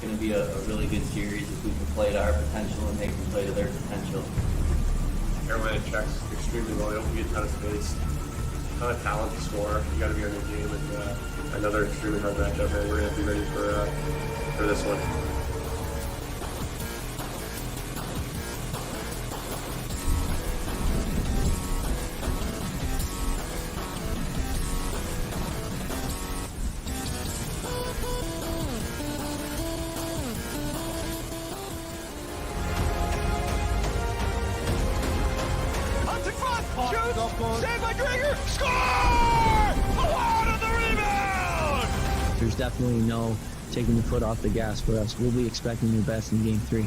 going to be a really good series if we can play to our potential and they can play to their potential. Carolina checks extremely well. They don't get a ton of space, a ton of talent to score. You got to be on your game, and another extremely hard matchup, and we're going to be ready for this one. Saved by Grieger! Score! Malone on the rebound! There's definitely no taking the foot off the gas for us. We'll be expecting the best in Game 3.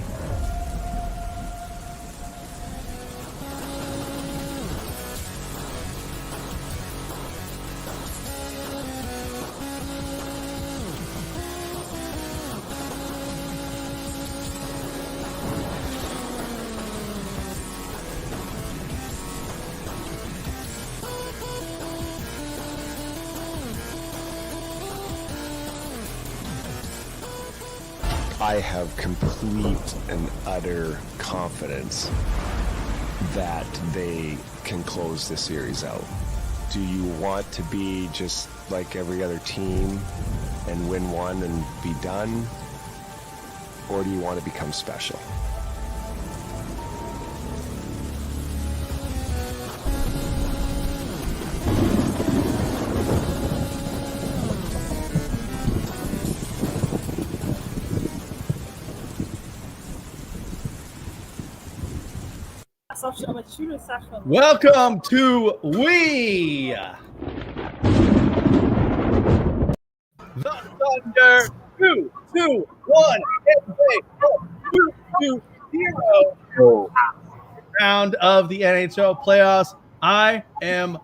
I have complete and utter confidence that they can close the series out. Do you want to be just like every other team and win one and be done? Or do you want to become special? Welcome to We the Thunder 2-2-1 2-2-0 round of the NHL playoffs. I am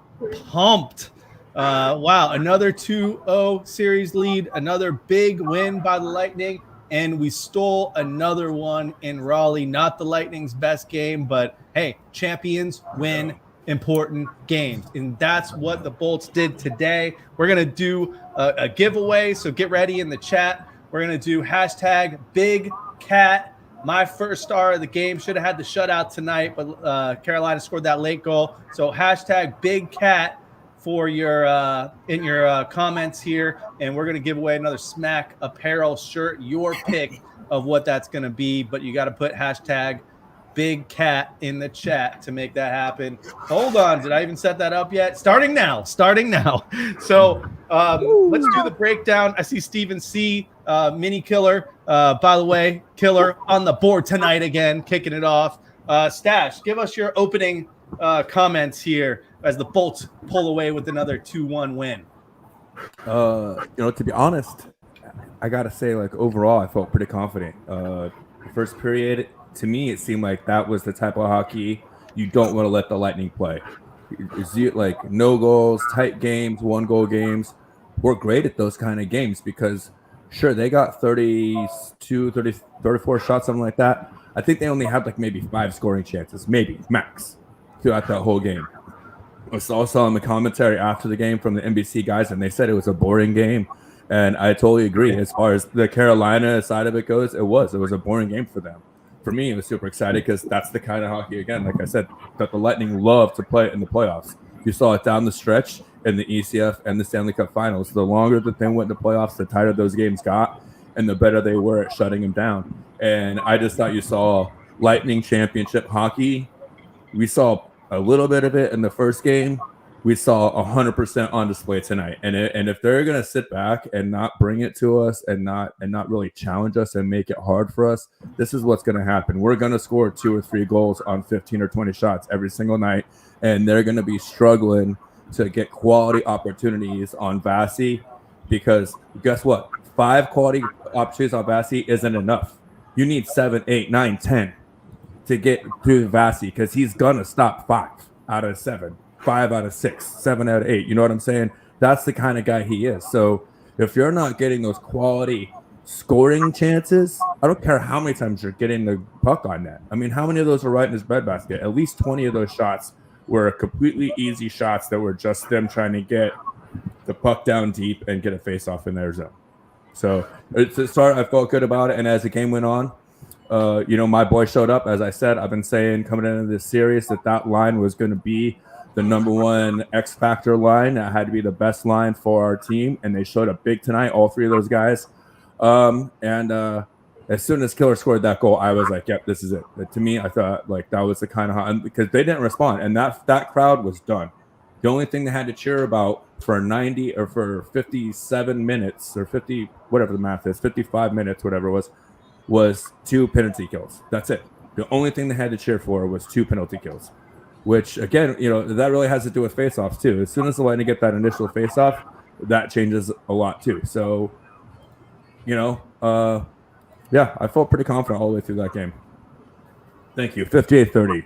pumped. Wow, another 2-0 series lead, another big win by the Lightning, and we stole another one in Raleigh. Not the Lightning's best game, but hey, champions win important games, and that's what the Bolts did today. We're going to do a giveaway, so get ready in the chat. We're going to do hashtag Big Cat. My first star of the game. Should have had the shutout tonight, but Carolina scored that late goal. So hashtag Big Cat for your in your comments here, and we're going to give away another Smack Apparel shirt, your pick of what that's going to be, but you got to put hashtag Big Cat in the chat to make that happen. Hold on, did I even set that up yet? Starting now. So let's do the breakdown. I see Steven C, Mini Killer, by the way, Killer on the board tonight again, kicking it off. Stash, give us your opening comments here as the Bolts pull away with another 2-1 win. To be honest, I gotta say, like, overall, I felt pretty confident. The first period, to me, it seemed like that was the type of hockey you don't want to let the Lightning play. Like, no goals, tight games, 1-goal games. We're great at those kind of games because, sure, they got 32, 30, 34 shots, something like that. I think they only had like maybe 5 scoring chances, maybe max, throughout that whole game. I saw in the commentary after the game from the NBC guys, and they said it was a boring game. And I totally agree. As far as the Carolina side of it goes, it was a boring game for them. For me, it was super excited because that's the kind of hockey, again, like I said, that the Lightning love to play in the playoffs. You saw it down the stretch in the ECF and the Stanley Cup Finals. The longer the thing went to playoffs, the tighter those games got, and the better they were at shutting them down. And I just thought you saw Lightning championship hockey. We saw a little bit of it in the first game. We saw 100% on display tonight. And if they're going to sit back and not bring it to us and not really challenge us and make it hard for us, this is what's going to happen. We're going to score 2 or 3 goals on 15 or 20 shots every single night, and they're going to be struggling to get quality opportunities on Vasi, because guess what? 5 quality opportunities on Vasi isn't enough. You need 7, 8, 9, 10 to get through Vasi, because he's going to stop 5 out of 7. 5 out of 6, 7 out of 8. You know what I'm saying? That's the kind of guy he is. So if you're not getting those quality scoring chances, I don't care how many times you're getting the puck on net. I mean, how many of those are right in his breadbasket? At least 20 of those shots were completely easy shots that were just them trying to get the puck down deep and get a face-off in their zone. So it's a start. I felt good about it, and as the game went on, my boy showed up. As I said, I've been saying coming into this series that line was going to be the number one X factor line. That had to be the best line for our team, and they showed up big tonight. All three of those guys, as soon as Killer scored that goal, I was like, "Yep, this is it." To me, I thought like that was the kind of because they didn't respond, and that crowd was done. The only thing they had to cheer about for 90 or for 57 minutes or 50, whatever the math is, 55 minutes, whatever it was 2 penalty kills. That's it. The only thing they had to cheer for was 2 penalty kills, which again, that really has to do with face-offs too. As soon as the Lightning get that initial face-off, that changes a lot too. So, yeah, I felt pretty confident all the way through that game. Thank you. 58-30.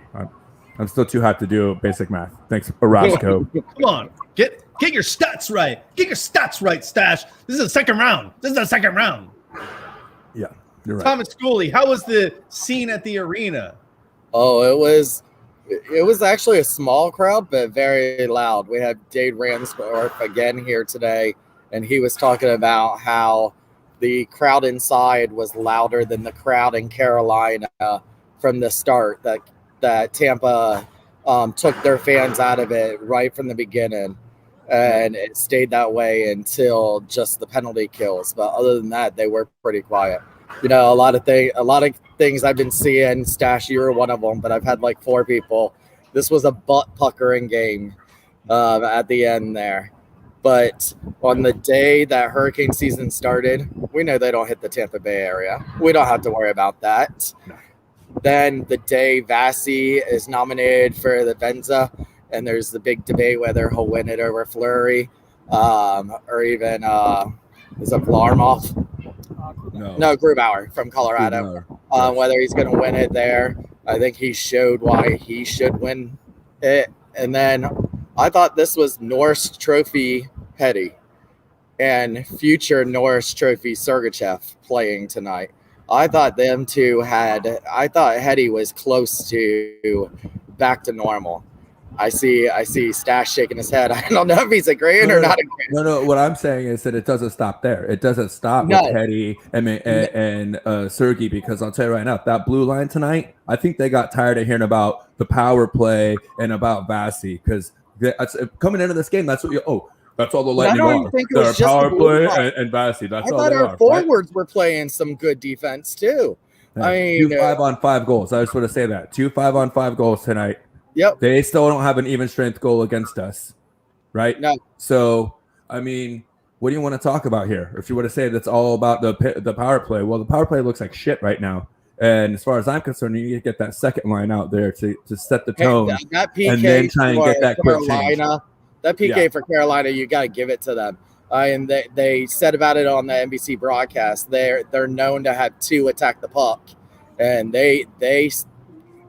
I'm still too hot to do basic math. Thanks, Orozco. Come on. Get your stats right. Get your stats right, Stash. This is the second round. Yeah, you're right. Thomas Schooley, how was the scene at the arena? Oh, it was actually a small crowd, but very loud. We had Dave Ransdorf again here today, and he was talking about how the crowd inside was louder than the crowd in Carolina from the start, that Tampa took their fans out of it right from the beginning, and it stayed that way until just the penalty kills. But other than that, they were pretty quiet. A lot of things I've been seeing. Stash, you were one of them, but I've had like 4 people. This was a butt puckering game at the end there. But on the day that hurricane season started, we know they don't hit the Tampa Bay area. We don't have to worry about that. No. Then the day Vasi is nominated for the Venza, and there's the big debate whether he'll win it over Fleury, or even is it Vlarmov? No, Grubauer from Colorado. Whether he's going to win it there. I think he showed why he should win it. And then I thought this was Norris Trophy Hetty and future Norris Trophy Sergachev playing tonight. I thought them two I thought Hetty was close to back to normal. I see Stash shaking his head. I don't know if he's agreeing or not agreeing. No. What I'm saying is that it doesn't stop there. It doesn't stop with Hetty and Sergey, because I'll tell you right now, that blue line tonight, I think they got tired of hearing about the power play and about Vasi, because coming into this game, that's what that's all the Lightning are. They're a power play and Vasi. That's all they are. I thought our forwards were playing some good defense too. Yeah. I mean, 2 5-on-5 goals. I just want to say that 2 5-on-5 goals tonight. Yep. They still don't have an even strength goal against us, right? No. So, I mean, what do you want to talk about here? If you want to say that's all about the power play, well, the power play looks like shit right now. And as far as I'm concerned, you need to get that second line out there to set the tone, and then try and get that quick change. That PK for Carolina, you got to give it to them. And they said about it on the NBC broadcast. They're known to have 2 attack the puck, and they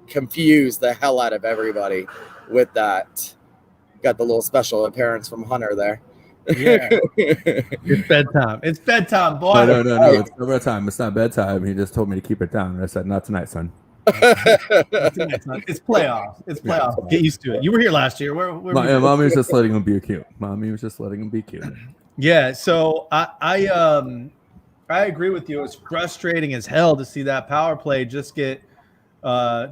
confuse the hell out of everybody with that. Got the little special appearance from Hunter there. Yeah. It's bedtime. It's bedtime, boy. No. It's not bedtime. It's not bedtime. He just told me to keep it down. I said, not tonight, son. It's playoffs. It's playoffs. Get used to it. You were here last year. Mommy was just letting him be cute. Yeah. So I agree with you. It was frustrating as hell to see that power play just get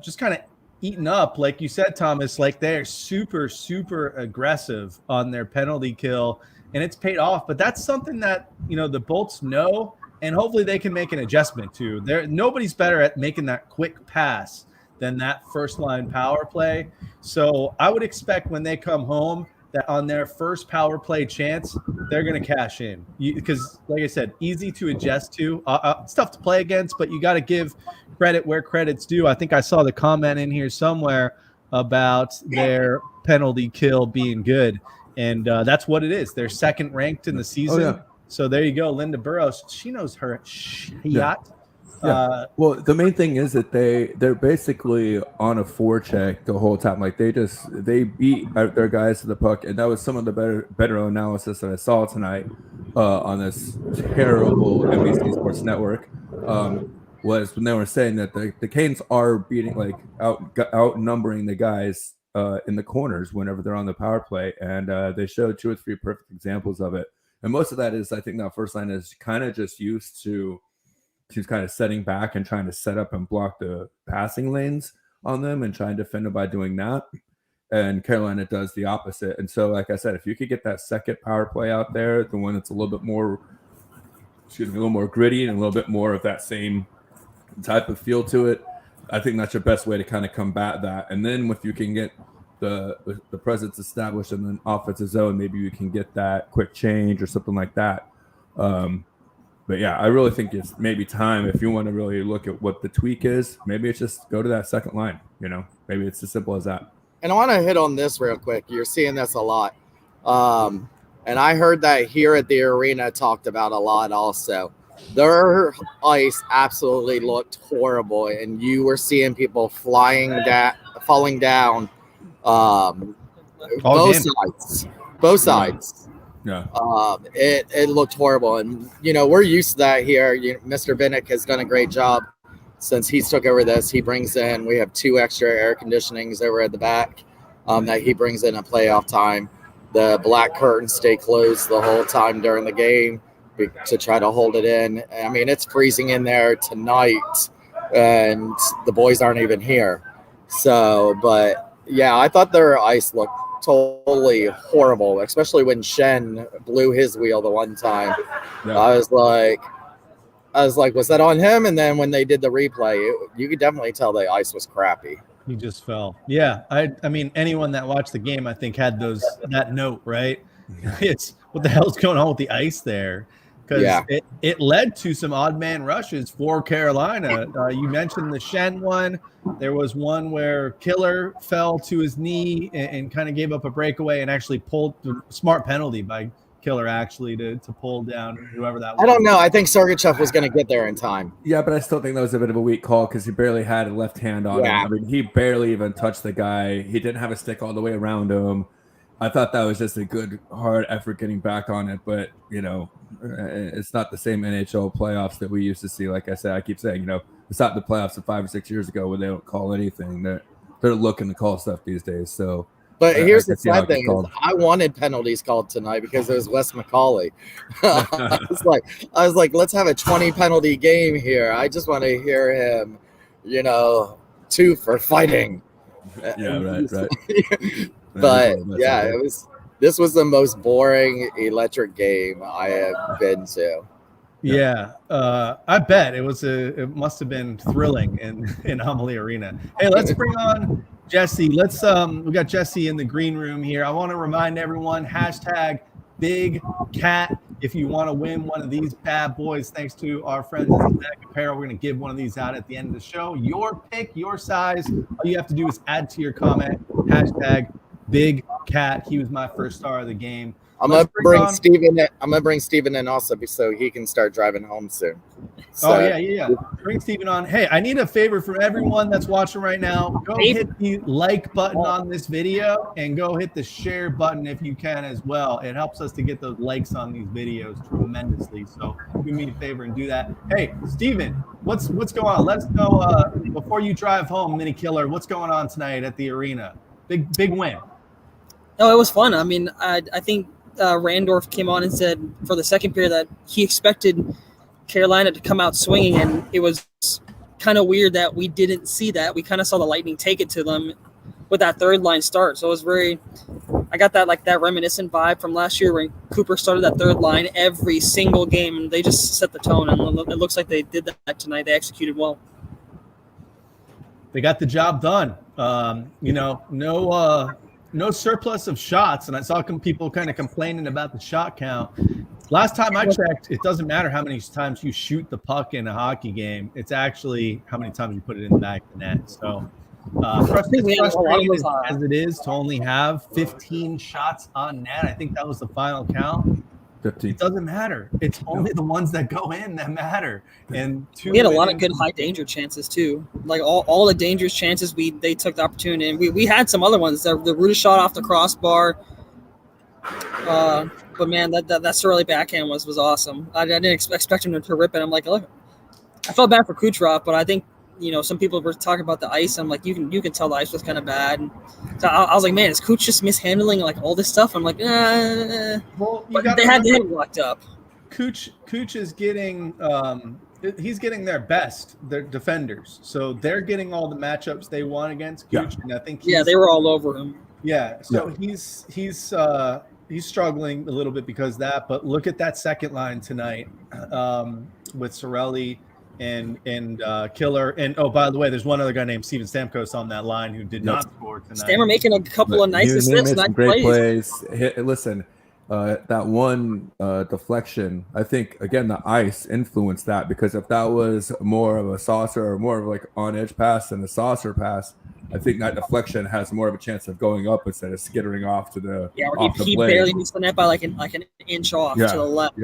just kind of eaten up. Like you said, Thomas, like they're super, super aggressive on their penalty kill, and it's paid off. But that's something that, the Bolts know, and hopefully they can make an adjustment to. Nobody's better at making that quick pass than that first line power play. So I would expect when they come home that on their first power play chance, they're going to cash in. Because, like I said, easy to adjust to. It's tough to play against, but you got to give credit where credit's due. I think I saw the comment in here somewhere about their penalty kill being good. And that's what it is. They're second ranked in the season. Oh, yeah. So there you go. Linda Burrows, she knows her shit. Yeah. Well, the main thing is that they're basically on a forecheck the whole time. Like they beat out their guys to the puck, and that was some of the better analysis that I saw tonight on this terrible NBC Sports Network. Was when they were saying that the Canes are beating, like outnumbering the guys in the corners whenever they're on the power play, and they showed 2 or 3 perfect examples of it. And most of that is, I think, that first line is kind of just used to kind of setting back and trying to set up and block the passing lanes on them and trying to defend them by doing that. And Carolina does the opposite. And so, like I said, if you could get that second power play out there, the one that's a little bit more, a little more gritty and a little bit more of that same type of feel to it, I think that's your best way to kind of combat that. And then if you can get the presence established in the offensive zone, maybe you can get that quick change or something like that. But yeah, I really think it's maybe time, if you want to really look at what the tweak is, maybe it's just go to that second line. Maybe it's as simple as that. And I want to hit on this real quick. You're seeing this a lot. And I heard that here at the arena talked about a lot also. Their ice absolutely looked horrible, and you were seeing people falling down both sides. Yeah. It looked horrible. And, we're used to that here. Mr. Bennett has done a great job since he's took over this. He brings in, we have 2 extra air conditionings over at the back that he brings in at playoff time. The black curtains stay closed the whole time during the game to try to hold it in. I mean, it's freezing in there tonight, and the boys aren't even here. So, but yeah, I thought their ice looked totally horrible, especially when Shen blew his wheel the one time. Yeah. I was like, was that on him? And then when they did the replay, you could definitely tell the ice was crappy. He just fell. Yeah. I mean, anyone that watched the game, I think, had that note, right? It's what the hell's going on with the ice there? Because it led to some odd man rushes for Carolina. You mentioned the Shen one. There was one where Killer fell to his knee and kind of gave up a breakaway and actually pulled the smart penalty by Killer actually to pull down whoever that was. I don't know. I think Sergachev was going to get there in time. Yeah, but I still think that was a bit of a weak call because he barely had a left hand on him. I mean, he barely even touched the guy. He didn't have a stick all the way around him. I thought that was just a good, hard effort getting back on it. But, it's not the same NHL playoffs that we used to see. Like I said, I keep saying, it's not the playoffs of 5 or 6 years ago where they don't call anything. They're looking to call stuff these days. So, but here's the sad thing: is I wanted penalties called tonight because it was Wes McCauley. I was like, let's have a 20 penalty game here. I just want to hear him, 2 for fighting. Yeah, right. But yeah, this was the most boring electric game I have been to. Yeah, I bet it must have been thrilling in Amalie Arena. Hey, let's bring on Jesse. We got Jesse in the green room here. I want to remind everyone, #BigCat if you want to win one of these bad boys. Thanks to our friends at Zach Apparel, we're going to give one of these out at the end of the show. Your pick, your size. All you have to do is add to your comment, #BigCat. He was my first star of the game. I'm gonna bring Steven in also so he can start driving home soon. So, yeah. Bring Steven on. Hey, I need a favor from everyone that's watching right now. Go hit the like button on this video and go hit the share button if you can as well. It helps us to get those likes on these videos tremendously. So do me a favor and do that. Hey, Steven, what's going on? Let's know before you drive home, Mini Killer. What's going on tonight at the arena? Big win. Oh, it was fun. I mean, I think Randorf came on and said for the second period that he expected Carolina to come out swinging, and it was kind of weird that we didn't see that. We kind of saw the Lightning take it to them with that third line start. So it was I got that reminiscent vibe from last year when Cooper started that third line every single game, and they just set the tone, and it looks like they did that tonight. They executed well. They got the job done. No surplus of shots, and I saw people kind of complaining about the shot count. Last time I checked, it doesn't matter how many times you shoot the puck in a hockey game. It's actually how many times you put it in the back of the net. So frustrating as it is to only have 15 shots on net. I think that was the final count. 15. It doesn't matter. It's only the ones that go in that matter. And we had a lot of good high danger chances too. Like all the dangerous chances, they took the opportunity, and we had some other ones. The Ruda shot off the crossbar. But man, that Surly backhand was awesome. I didn't expect him to rip it. I'm like, look, I felt bad for Kucherov, but I think some people were talking about the ice. I'm like, you can tell the ice was kind of bad. And so I was like, man, is Cooch just mishandling like all this stuff? I'm like, Well, you got they had him locked up. Cooch is getting he's getting their best, their defenders. So they're getting all the matchups they want against Cooch. And I think they were all over him. Yeah. So he's struggling a little bit because of that. But look at that second line tonight with Cirelli and Killer. And by the way, there's one other guy named Steven Stamkos on that line who did not score tonight. Stammer making a couple of nice assists, nice great plays. Listen, that one deflection, I think again the ice influenced that, because if that was more of a saucer or more of like on edge pass than a saucer pass, I think that deflection has more of a chance of going up instead of skittering off to the he barely missed the net by like an inch off to the left.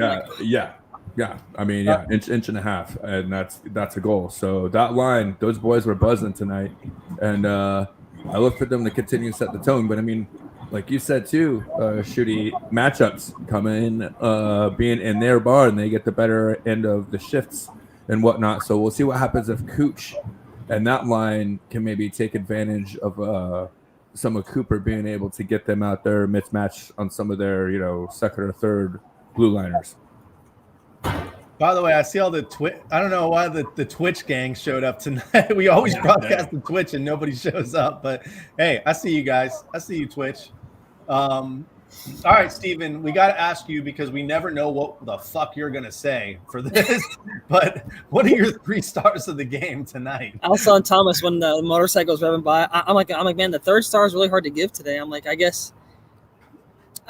I mean, inch and a half, and that's a goal. So that line, those boys were buzzing tonight, and I look for them to continue to set the tone. But I mean, like you said too, Shooty, matchups come in, being in their bar, and they get the better end of the shifts and whatnot. So we'll see what happens if Cooch and that line can maybe take advantage of some of Cooper being able to get them out there mismatch on some of their, second or third blue liners. By the way, I see all the I don't know why the Twitch gang showed up tonight. We always broadcast the Twitch and nobody shows up. But hey, I see you guys. I see you, Twitch. All right, Steven, we got to ask you, because we never know what the fuck you're going to say for this. But what are your 3 stars of the game tonight? I was telling Thomas when the motorcycles revving by, I'm like, man, the 3rd star is really hard to give today. I'm like, I guess.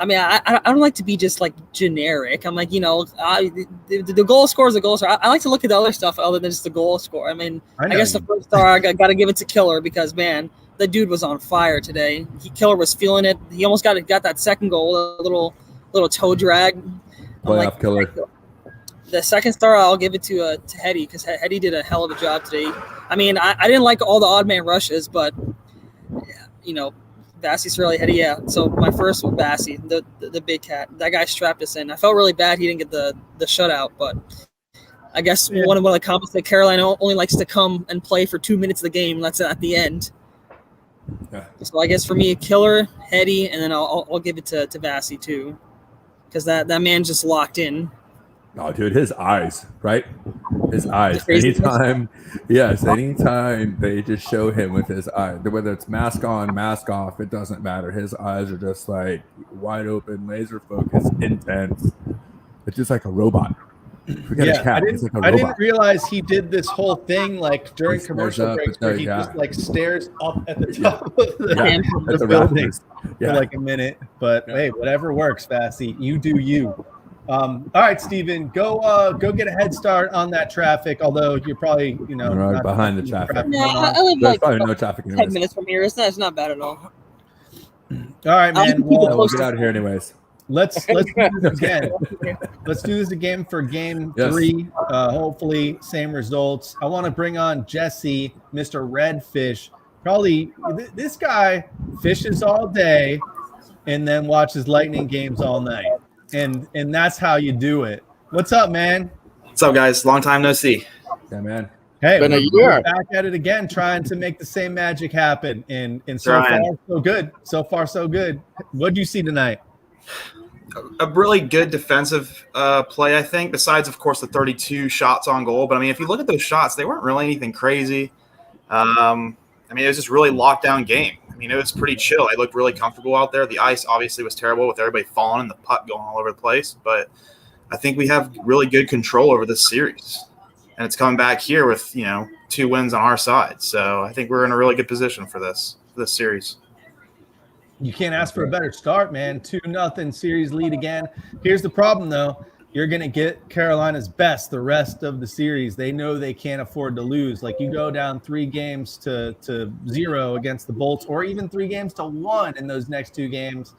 I mean, I don't like to be just like generic. I'm like, the goal score is a goal score. I like to look at the other stuff other than just the goal score. I mean, I guess the 1st star I got to give it to Killer, because man, the dude was on fire today. Killer was feeling it. He almost got that 2nd goal, a little toe drag. Playoff Killer. The 2nd star I'll give it to Hetty, because Hetty did a hell of a job today. I mean, I didn't like all the odd man rushes, but Bassey's really Hetty. Yeah. So my first was Bassey, the big cat. That guy strapped us in. I felt really bad he didn't get the shutout, but I guess one of the comments that Carolina only likes to come and play for 2 minutes of the game. That's at the end. Yeah. So I guess for me, Killer, Hetty, and then I'll give it to Bassey too, because that man just locked in. Oh, dude, his eyes, right? His eyes. Anytime they just show him with his eyes, whether it's mask on, mask off, it doesn't matter. His eyes are just like wide open, laser focus, intense. It's just like a robot. Forget a cat. I didn't realize he did this whole thing like during commercial breaks where he just like stares up at the top of the building for like a minute. But hey, whatever works, Bassey. You do you. All right, Steven, go get a head start on that traffic. Although you're probably right behind the traffic. No, I live like probably no traffic. 10 minutes from here. It's not bad at all. All right, man. We'll get out of here anyways. Let's do this again. Let's do this again for game 3. Hopefully, same results. I want to bring on Jesse, Mr. Redfish. Probably this guy fishes all day and then watches Lightning games all night. And that's how you do it. What's up, man? What's up, guys? Long time no see. Yeah, man. Hey, we're back at it again, trying to make the same magic happen. And so far, so good. So far, so good. What did you see tonight? A really good defensive play, I think, besides, of course, the 32 shots on goal. But, I mean, if you look at those shots, they weren't really anything crazy. I mean, it was just really locked-down game. I mean, it was pretty chill. I looked really comfortable out there. The ice obviously was terrible with everybody falling and the puck going all over the place. But I think we have really good control over this series. And it's coming back here with, 2 wins on our side. So I think we're in a really good position for this series. You can't ask for a better start, man. 2-0 series lead again. Here's the problem, though. You're going to get Carolina's best the rest of the series. They know they can't afford to lose. Like, you go down 3 games to 0 against the Bolts, or even 3 games to 1 in those next 2 games.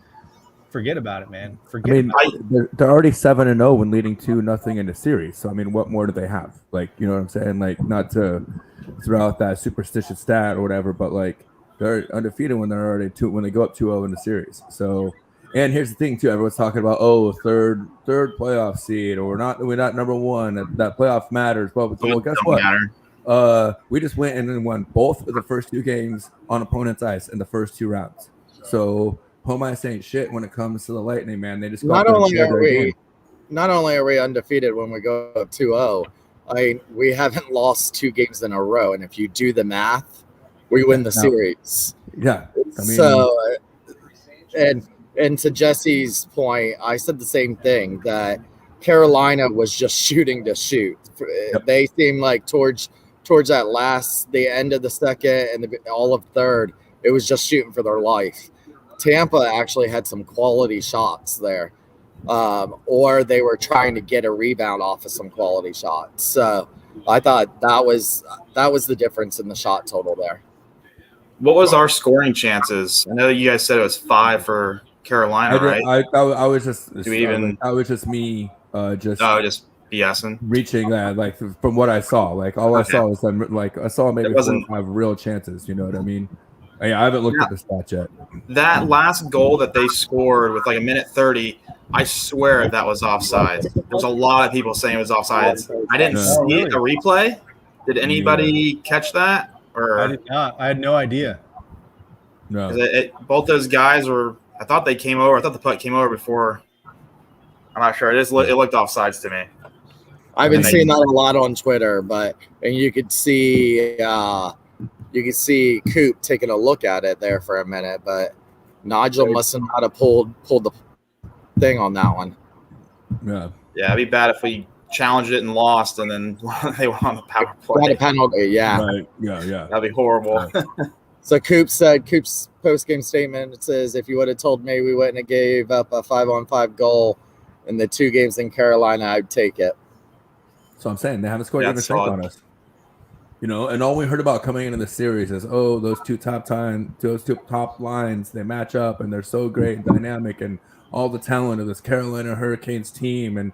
Forget about it, man. They're already 7-0 when leading 2-0 in the series. So, I mean, what more do they have? Like, you know what I'm saying? Like, not to throw out that superstitious stat or whatever, but, like, they're undefeated when they're already when they go up 2-0 in the series. So, and here's the thing too: everyone's talking about third playoff seed, or we're not number 1. That playoff matters. Well, guess what? We just went and then won both of the first 2 games on opponent's ice in the first 2 rounds. So home ice ain't shit when it comes to the Lightning, man. They just go Not out there and only play are their we game. not only are we undefeated when we go up 2-0, we haven't lost 2 games in a row, and if you do the math, we win the series. Yeah, I mean, So, and to Jesse's point, I said the same thing, that Carolina was just shooting to shoot. Yep. They seemed like towards the end of the second and all of third, it was just shooting for their life. Tampa actually had some quality shots there, or they were trying to get a rebound off of some quality shots. So I thought that was the difference in the shot total there. What was our scoring chances? I know that you guys said it was 5 for Carolina, right? I was just Do we even? I was just me just BSing. reaching that, like from what I saw, like all I saw was them, like I saw maybe 4 or 5 real chances. You know what I mean? I haven't looked at the stat yet. That last goal that they scored with like a minute 30, I swear that was offside. There's a lot of people saying it was offside. I didn't see a replay. Did anybody catch that? Or I did not. I had no idea. No. Both those guys were. I thought they came over. I thought the puck came over before. I'm not sure. It looked offsides to me. I've been seeing that a lot on Twitter, and you could see Coop taking a look at it there for a minute, but Nigel must not have pulled the thing on that one. Yeah, it'd be bad if we challenged it and lost, and then they went on the power play. Got a penalty, yeah. Right. Yeah. That'd be horrible. Yeah. So Coop's post-game statement, it says, if you would have told me we wouldn't have gave up a 5-on-5 goal in the 2 games in Carolina, I'd take it. So I'm saying they haven't scored even strength on us. You know, and all we heard about coming into the series is, those two top lines, they match up and they're so great and dynamic, and all the talent of this Carolina Hurricanes team. And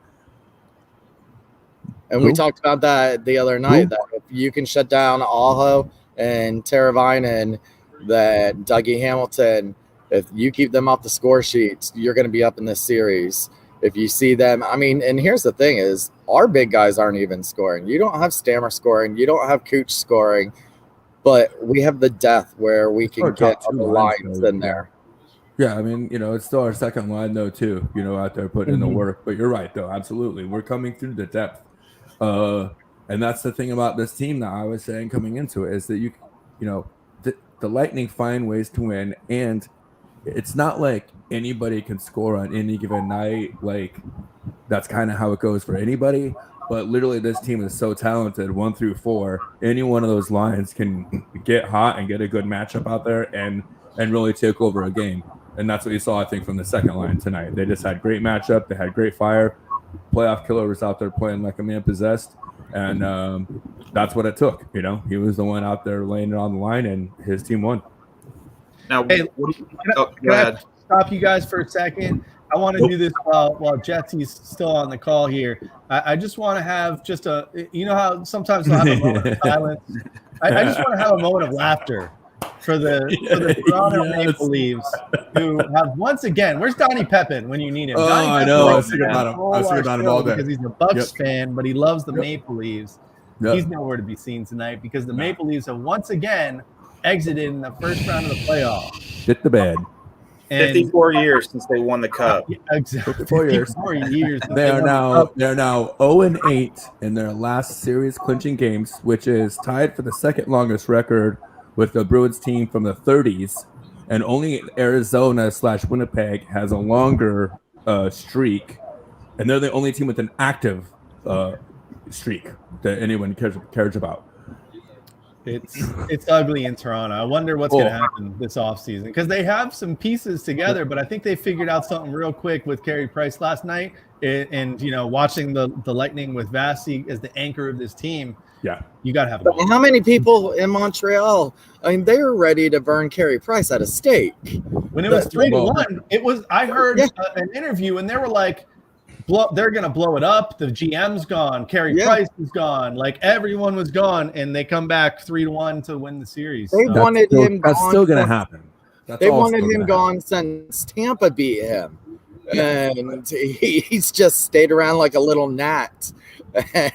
we talked about that the other night, that if you can shut down Aho and Teravainen, that Dougie Hamilton, if you keep them off the score sheets, you're going to be up in this series. If you see them, I mean, and here's the thing is, our big guys aren't even scoring. You don't have Stammer scoring. You don't have Cooch scoring. But we have the depth where we can get the lines in there. Yeah, I mean, it's still our second line, though, too, out there putting in the work. But you're right, though. Absolutely. We're coming through the depth. And that's the thing about this team that I was saying coming into it, is that the Lightning find ways to win, and it's not like anybody can score on any given night. Like, that's kind of how it goes for anybody. But literally, this team is so talented, 1 through 4. Any one of those lines can get hot and get a good matchup out there and really take over a game. And that's what you saw, I think, from the second line tonight. They just had great matchup. They had great fire. Playoff killer was out there playing like a man possessed. And that's what it took. He was the one out there laying it on the line, and his team won. Now, can I stop you guys for a second? I want to do this while Jesse's still on the call here. I just want to have just how sometimes we'll have a moment of silence. I just want to have a moment of laughter for the Toronto Maple Leafs, who have once again. Where's Donnie Pepin when you need him? I know. I was thinking about him all day because he's a Bucks fan, but he loves the Maple Leafs. Yep. He's nowhere to be seen tonight because the Maple Leafs have once again exited in the first round of the playoffs. Hit the bed. 54 years since they won the cup. Exactly. 54 years. They are now 0-8 in their last series clinching games, which is tied for the second longest record with the Bruins team from the 30s, and only Arizona/Winnipeg has a longer streak, and they're the only team with an active streak that anyone cares about. It's ugly in Toronto. I wonder what's going to happen this offseason, because they have some pieces together, but I think they figured out something real quick with Carey Price last night, and watching the Lightning with Vasi as the anchor of this team. Yeah, you got to have it. How many people in Montreal? I mean, they were ready to burn Carey Price at a stake. When it was 3-1, it was. I heard an interview, and they were like, they're going to blow it up. The GM's gone. Carey Price is gone. Like, everyone was gone, and they come back 3-1 to win the series. They wanted him gone. That's still going to happen. They wanted him gone since Tampa beat him. And he's just stayed around like a little gnat.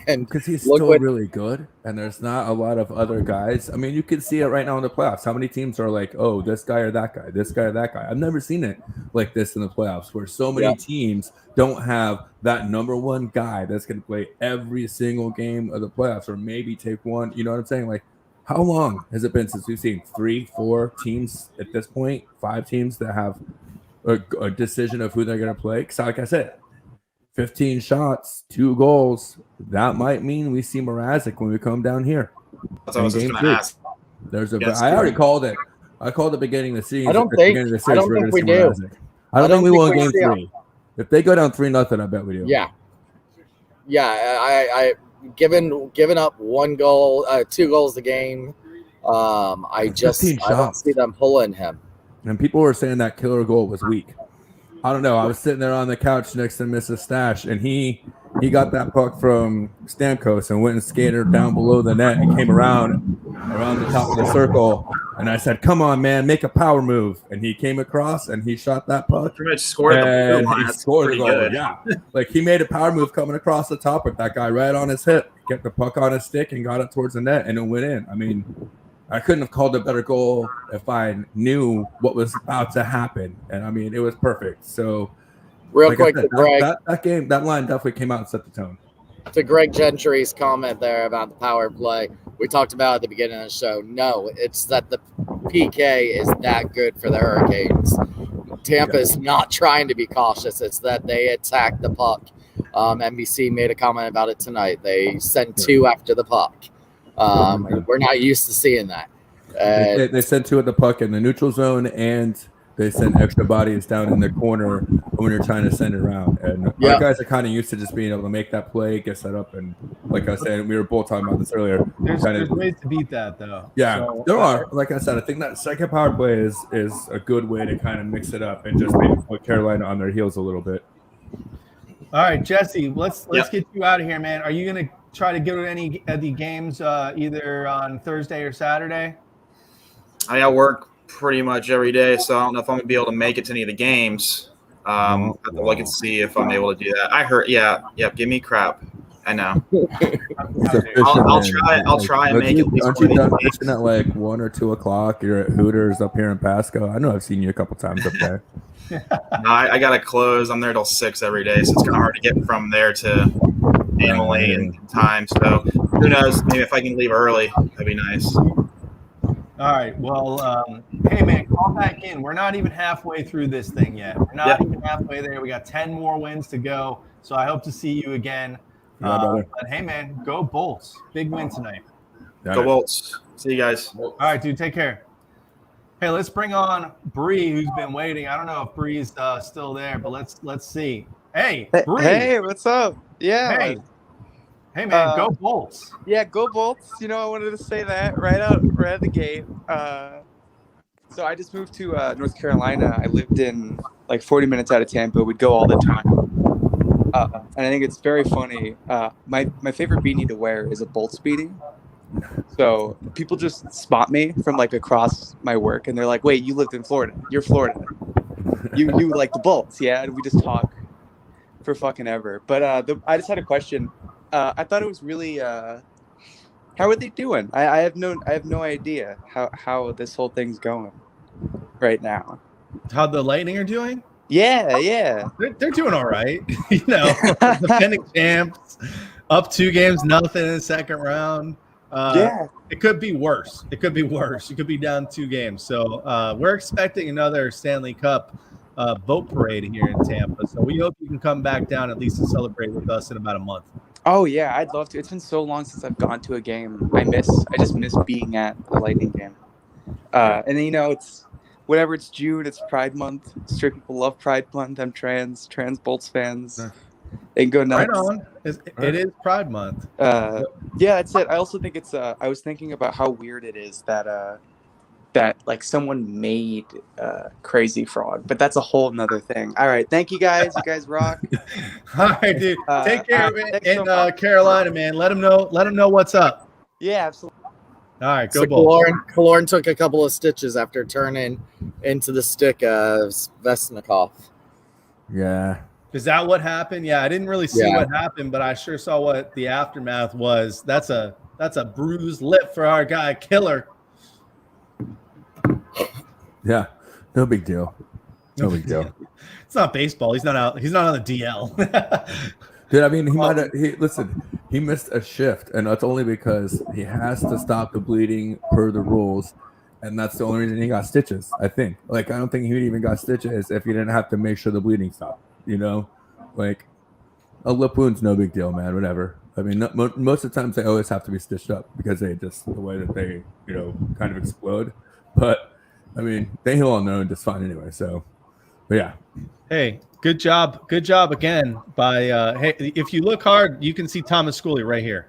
And because he's look still what really good, and there's not a lot of other guys. I mean, you can see it right now in the playoffs. How many teams are like, oh, this guy or that guy, this guy or that guy? I've never seen it like this in the playoffs, where so many teams don't have that number one guy that's going to play every single game of the playoffs, or maybe take one. You know what I'm saying? Like, how long has it been since we've seen 3-4 teams at this point, 5 teams that have a decision of who they're going to play? Because, like I said, 15 shots, 2 goals. That might mean we see Mrazek when we come down here. That's what I was just going to ask. There's a. Yes, I already called it. I called the beginning of the season. I don't think we do. I don't think we won game see 3. If they go down 3-0, I bet we do. Yeah. I given up 1 goal, 2 goals a game. I don't see them pulling him. And people were saying that killer goal was weak. I don't know. I was sitting there on the couch next to Mrs. Stash, and he got that puck from Stamkos and went and skated down below the net and came around the top of the circle. And I said, "Come on, man, make a power move." And he came across and he shot that puck. Pretty much scored and the he scored the goal. good. Yeah, like he made a power move coming across the top with that guy right on his hip, kept the puck on his stick, and got it towards the net, and it went in. I mean, I couldn't have called a better goal if I knew what was about to happen. And I mean, it was perfect. So, real quick, Greg, that line definitely came out and set the tone. To Greg Gentry's comment there about the power play, we talked about at the beginning of the show. No, it's that the PK is that good for the Hurricanes. Tampa is not trying to be cautious. It's that they attack the puck. NBC made a comment about it tonight. They sent 2 after the puck. We're not used to seeing that. They sent 2 at the puck in the neutral zone, and they sent extra bodies down in the corner when you're trying to send it around. And our guys are kind of used to just being able to make that play, get set up, and like I said, we were both talking about this earlier. There's ways to beat that, though. Yeah, so, there are. Like I said, I think that second power play is a good way to kind of mix it up and just maybe put Carolina on their heels a little bit. All right, Jesse, let's get you out of here, man. Are you going to try to go to any of the games either on Thursday or Saturday? I got work pretty much every day, so I don't know if I'm going to be able to make it to any of the games. I have to look and see if I'm able to do that. I heard, give me crap. I know. I'll try and make it. Aren't you done fishing at like 1 or 2 o'clock? You're at Hooters up here in Pasco. I know I've seen you a couple times up there. No, I got to close. I'm there till 6 every day, so it's kind of hard to get from there to Emily in time. So who knows? Maybe if I can leave early, that'd be nice. All right. Well, hey, man, call back in. We're not even halfway through this thing yet. We're not even halfway there. We got 10 more wins to go. So I hope to see you again. But, hey, man, go Bolts. Big win tonight. Go Bolts. See you guys. All right, dude. Take care. Hey, let's bring on Bree, who's been waiting. I don't know if Bree's still there, but let's see. Hey, Bree. Hey, what's up? Yeah. Hey, man, go Bolts. Yeah, go Bolts. You know, I wanted to say that right out the gate. So I just moved to North Carolina. I lived in like 40 minutes out of Tampa. We'd go all the time. And I think it's very funny. My favorite beanie to wear is a Bolts beanie. So people just spot me from like across my work, and they're like, "Wait, you lived in Florida? You're Florida. You like the Bolts, yeah?" And we just talk for fucking ever. But I just had a question. I thought it was really. How are they doing? I have no idea how this whole thing's going right now. How the Lightning are doing? Yeah. They're doing all right. You know, defending champs, up 2 games, nothing in the second round. It could be worse. It could be down 2 games. So we're expecting another Stanley Cup boat parade here in Tampa. So we hope you can come back down at least to celebrate with us in about a month. Oh yeah, I'd love to. It's been so long since I've gone to a game. I just miss being at a Lightning game. And then, you know, it's whatever. It's June. It's Pride Month. Straight people love Pride Month. I'm trans Bolts fans. They can go nuts. Right on. It is Pride Month. Yeah, that's it. I also think it's. I was thinking about how weird it is that like someone made Crazy Frog, but that's a whole nother thing. All right, thank you guys. You guys rock. All right, dude. Take care in Carolina, man. Let them know what's up. Yeah, absolutely. All right, go Bolts. Killorn took a couple of stitches after turning into the stick of Vesnikov. Yeah. Is that what happened? Yeah, I didn't really see what happened, but I sure saw what the aftermath was. That's a bruised lip for our guy Killer. Yeah, no big deal. No big deal. It's not baseball. He's not out. He's not on the DL. Dude, I mean, he might have. Listen, he missed a shift, and that's only because he has to stop the bleeding per the rules, and that's the only reason he got stitches. I think. Like, I don't think he would even got stitches if he didn't have to make sure the bleeding stopped. You know, like a lip wound's no big deal, man. Whatever. I mean, most of the times they always have to be stitched up because they just the way that they kind of explode. But I mean, they heal on their own just fine anyway. So, but yeah. Hey, good job again by hey, if you look hard, you can see Thomas Schooley right here.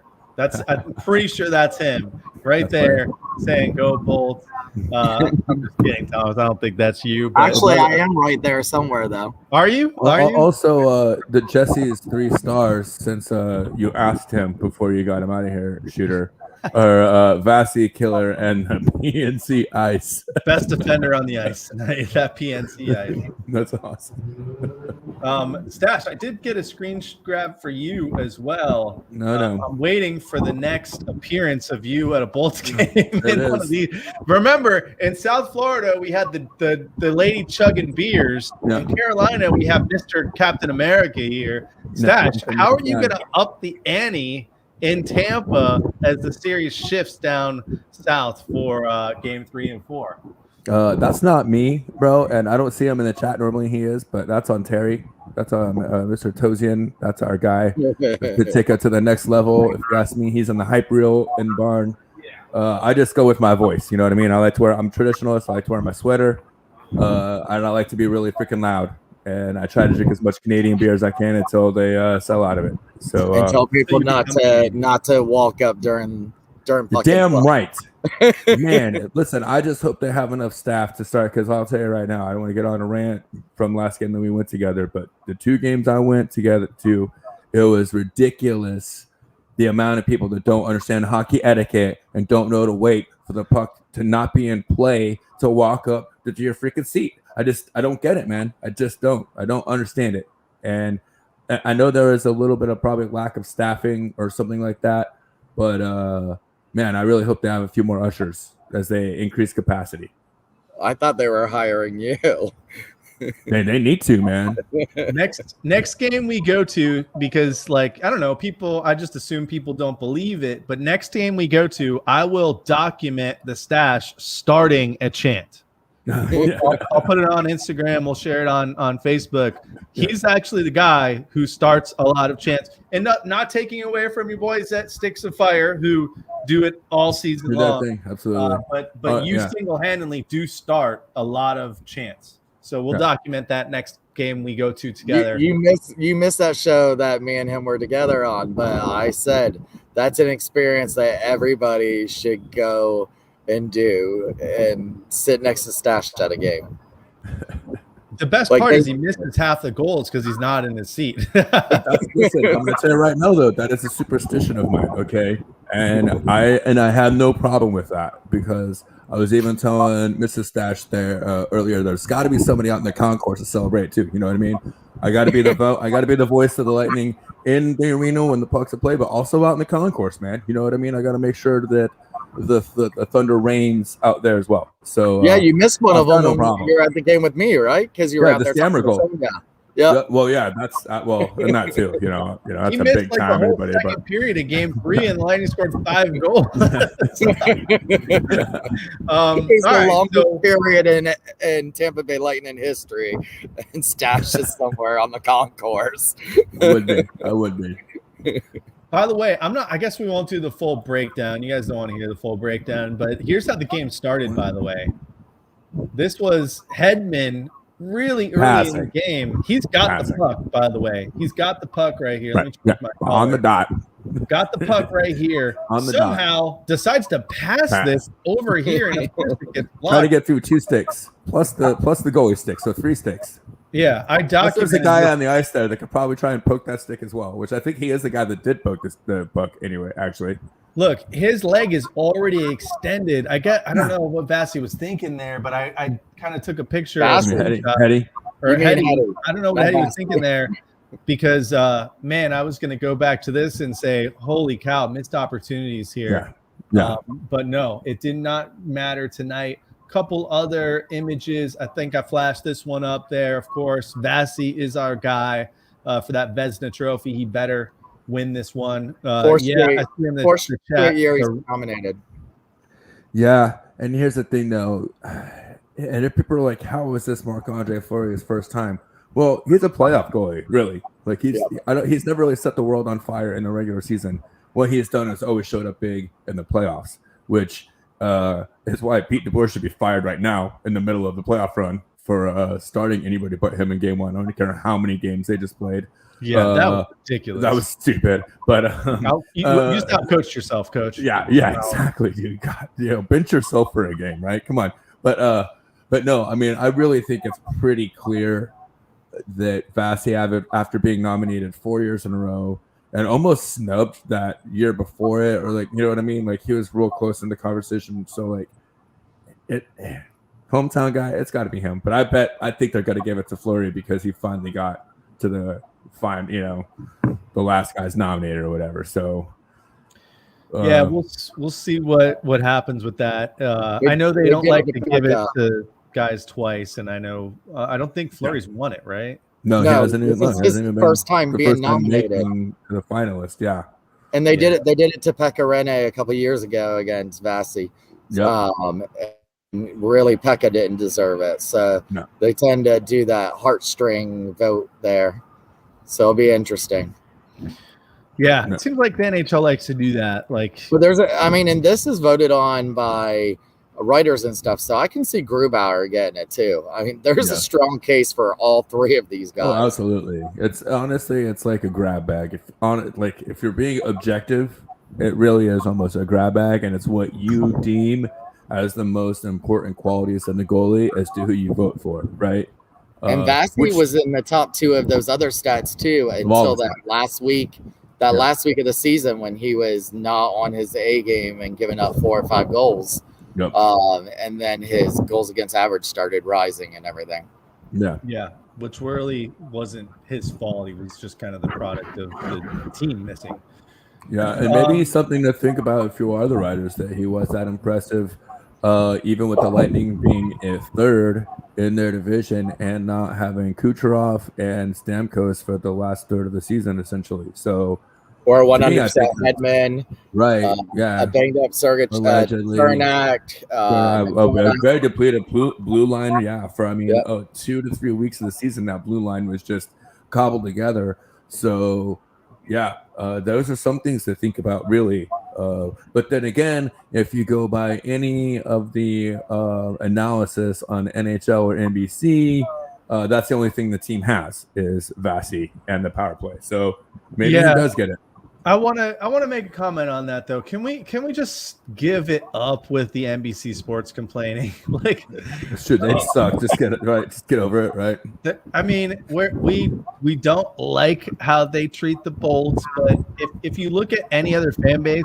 I'm pretty sure that's him right there saying "Go Bolts." I'm just kidding, Thomas. I don't think that's you. But Actually, I am right there somewhere, though. Are you? Also, the Jesse's 3 stars since you asked him before you got him out of here, shooter. Or Vasi, Killer, and PNC Ice. Best defender on the ice tonight. That PNC Ice. That's awesome. Stash, I did get a screen grab for you as well. No. I'm waiting for the next appearance of you at a Bolts game. In one of these. Remember, in South Florida, we had the lady chugging beers. Yeah. In Carolina, we have Mr. Captain America here. Stash, how are you going to up the ante in Tampa as the series shifts down south for game 3 and 4? That's not me, bro, and I don't see him in the chat. Normally he is, but that's on Terry. That's on Mr. Tozian. That's our guy to take it to the next level. If you ask me, he's in the hype reel in Barn. I just go with my voice. You know what I mean? I like to wear. I'm traditionalist. I like to wear my sweater. And I like to be really freaking loud. And I try to drink as much Canadian beer as I can until they sell out of it. So and tell people not to walk up during fucking damn play. right. Man, listen, I just hope they have enough staff to start, because I'll tell you right now, I don't want to get on a rant from last game that we went together, but the 2 games I went together to, it was ridiculous the amount of people that don't understand hockey etiquette and don't know to wait for the puck to not be in play to walk up to your freaking seat. I don't get it, man. I just don't. I don't understand it. And I know there is a little bit of probably lack of staffing or something like that, but man, I really hope they have a few more ushers as they increase capacity. I thought they were hiring you. They need to, man. Next game we go to, because like I don't know, I just assume people don't believe it, but next game we go to, I will document the Stash starting a chant. I'll put it on Instagram. We'll share it on Facebook. He's actually the guy who starts a lot of chants, and not taking away from your boys at Sticks of Fire who do it all season long. Absolutely. But you single-handedly do start a lot of chants. So we'll document that next game we go to together. You missed that show that me and him were together on, but I said that's an experience that everybody should go and do and sit next to Stash at a game. The best part is he misses half the goals because he's not in his seat. Listen, I'm gonna tell you right now, though, that is a superstition of mine. Okay, and I have no problem with that, because I was even telling Mrs. Stash there earlier. There's got to be somebody out in the concourse to celebrate too. You know what I mean? I got to be the voice of the Lightning in the arena when the pucks are played, but also out in the concourse, man. You know what I mean? I got to make sure that the Thunder reigns out there as well. So yeah, you missed one of them no when you were at the game with me, right? Because you were out the there. Stammer goal. Yeah. Well, yeah, that's and that too. You know, that's he a missed big time. The whole Everybody, second period of game 3, and the Lightning scored 5 goals. It's the longest period in Tampa Bay Lightning history, and Stash is somewhere on the concourse. I would be. By the way, I guess we won't do the full breakdown. You guys don't want to hear the full breakdown, but here's how the game started, by the way. This was Hedman really early in the game. He's got the puck, by the way. He's got the puck right here. Let me check my on the dot. Got the puck right here. Somehow decides to pass this over here, and of course it gets blocked. Try to get through 2 sticks plus the goalie stick, so 3 sticks. Yeah, I documented. There's a guy on the ice there that could probably try and poke that stick as well, which I think he is the guy that did poke the puck anyway, actually. Look, his leg is already extended. I don't know what Vasi was thinking there, but I kind of took a picture of Hetty. I don't know what Hetty was thinking there. because man, I was going to go back to this and say, holy cow, missed opportunities here. Yeah. But no, it did not matter tonight. Couple other images. I think I flashed this one up there. Of course, Vasi is our guy for that Vezina trophy. He better win this one. Four I see in the chat. year he's nominated. Yeah, and here's the thing though, and if people are like, "How was this Marc-Andre Fleury's first time?" Well, he's a playoff goalie, really. Like he's never really set the world on fire in the regular season. What he has done is always showed up big in the playoffs, which is why Pete DeBoer should be fired right now in the middle of the playoff run for starting anybody but him in game one. I don't care how many games they just played. Yeah, that was ridiculous. That was stupid. But you stop coached yourself, coach. Yeah, exactly, dude. God, bench yourself for a game, right? Come on. But no, I mean, I really think it's pretty clear that Vasi, after being nominated 4 years in a row and almost snubbed that year before it, or like, you know what I mean? Like he was real close in the conversation. So like hometown guy, it's got to be him. But I think they're going to give it to Fleury because he finally got to the the last guy's nominated or whatever. So yeah, we'll see what happens with that. I know they don't like to give it to guys twice, and I know I don't think Fleury's won it, right? No, he hasn't even won. It's his first time being nominated to the finalist. Yeah, and they did it. They did it to Pekka Rinne a couple years ago against Vasi. Yeah. Really, Pekka didn't deserve it, so they tend to do that heartstring vote there. So it'll be interesting. Yeah, it seems like the NHL likes to do that. Like, but and this is voted on by writers and stuff, so I can see Grubauer getting it too. I mean, there's a strong case for all three of these guys. Oh, absolutely. It's honestly, it's like a grab bag. If you're being objective, it really is almost a grab bag, and it's what you deem as the most important qualities in the goalie as to who you vote for, right? And Vasi was in the top two of those other stats too until that last week. Last week of the season when he was not on his A game and giving up 4 or 5 goals. Yep. And then his goals against average started rising and everything. Yeah, which really wasn't his fault. He was just kind of the product of the team missing. Yeah, and maybe something to think about if you are the writers, that he was that impressive, even with the Lightning being a third in their division and not having Kucherov and Stamkos for the last third of the season, essentially. So, or 100% Hedman, right? A banged up Cernak, a very depleted blue line. Yeah, for 2 to 3 weeks of the season, that blue line was just cobbled together. So, yeah, those are some things to think about, really. But then again, if you go by any of the analysis on NHL or NBC, that's the only thing the team has is Vasi and the power play. So maybe he does get it. I want to make a comment on that though. Can we just give it up with the NBC Sports complaining? Like, they suck. Just get it right. Just get over it, right? I mean, we don't like how they treat the Bolts, but if you look at any other fan base,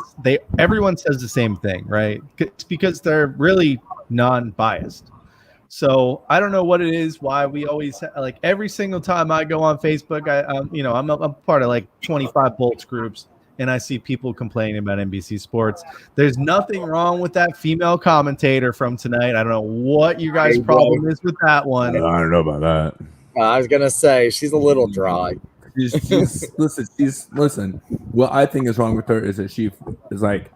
everyone says the same thing, right? It's because they're really non-biased. So I don't know what it is, why we always like every single time I go on Facebook, I'm part of like 25 Bolts groups, and I see people complaining about NBC Sports. There's nothing wrong with that female commentator from tonight. I don't know what you guys' problem is with that one. I don't know about that. I was gonna say she's a little dry. Listen. What I think is wrong with her is that she is like,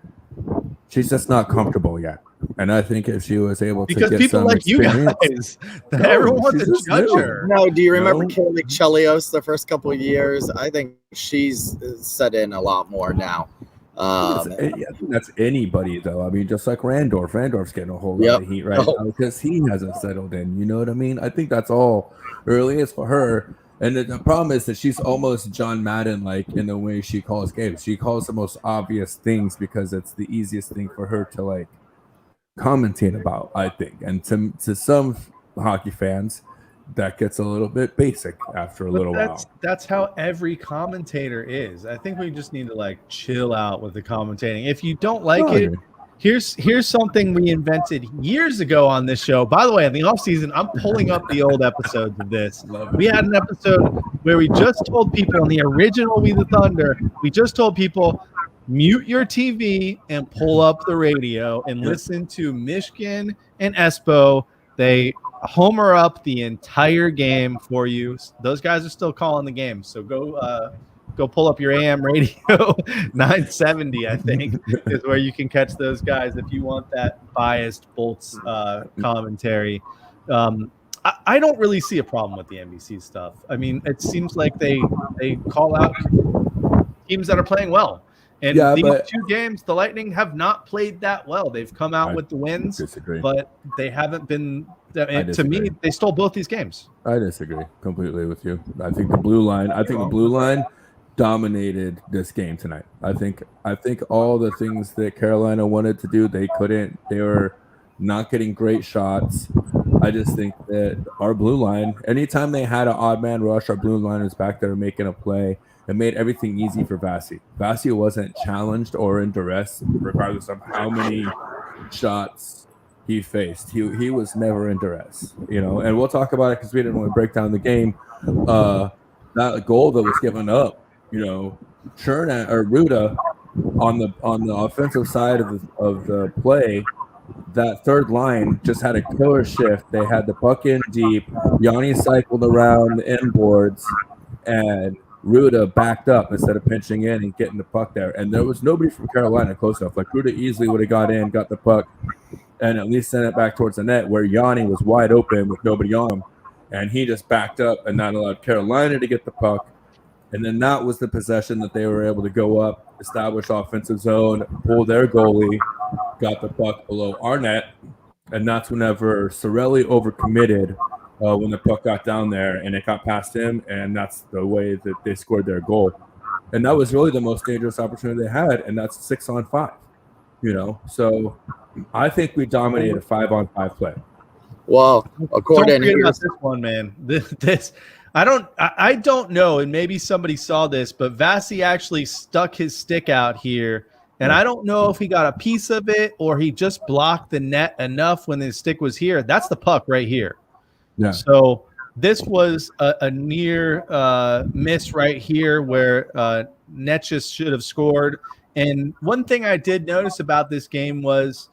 she's just not comfortable yet. And I think if she was able to get people some like experience, you guys, everyone wants to judge her. No, do you remember Kaylee Chelios the first couple of years? I think she's set in a lot more now. I think that's anybody though. I mean, just like Randorf. Randorf's getting a whole lot of heat right now because he hasn't settled in. You know what I mean? I think that's all early is for her. And the problem is that she's almost John Madden like in the way she calls games. She calls the most obvious things because it's the easiest thing for her to like commentate about, I think. And to some hockey fans, that gets a little bit basic after a little while. That's how every commentator is. I think we just need to like chill out with the commentating. If you don't like it, Here's something we invented years ago on this show. By the way, in the offseason, I'm pulling up the old episodes of this. We had an episode where we just told people in the original We the Thunder, we just told people, mute your TV and pull up the radio and listen to Michigan and Espo. They homer up the entire game for you. Those guys are still calling the game. So go pull up your AM radio 970, I think, is where you can catch those guys if you want that biased Bolts commentary. I don't really see a problem with the NBC stuff. I mean, it seems like they call out teams that are playing well. And these two games, the Lightning have not played that well. They've come out with the wins, but they haven't been. To me, they stole both these games. I disagree completely with you. I think the blue line dominated this game tonight. I think all the things that Carolina wanted to do, they couldn't. They were not getting great shots. I just think that our blue line, anytime they had an odd man rush, our blue line was back there making a play. It made everything easy for Vasi. Vasi wasn't challenged or in duress, regardless of how many shots he faced. He was never in duress, And we'll talk about it because we didn't want to break down the game. That goal that was given up, Cherna or Ruda on the offensive side of the play. That third line just had a killer shift. They had the puck in deep. Yanni cycled around the inboards, and Ruda backed up instead of pinching in and getting the puck there. And there was nobody from Carolina close enough. Like, Ruda easily would have got in, got the puck, and at least sent it back towards the net where Yanni was wide open with nobody on him. And he just backed up and not allowed Carolina to get the puck. And then that was the possession that they were able to go up, establish offensive zone, pull their goalie, got the puck below our net. And that's whenever Sorelli overcommitted when the puck got down there and it got past him. And that's the way that they scored their goal. And that was really the most dangerous opportunity they had. And that's 6-on-5, So I think we dominated a 5-on-5 play. Well, according to this one, man, this I don't know, and maybe somebody saw this, but Vasi actually stuck his stick out here, and I don't know if he got a piece of it or he just blocked the net enough when his stick was here. That's the puck right here. Yeah. So this was a near miss right here where Netchus should have scored. And one thing I did notice about this game was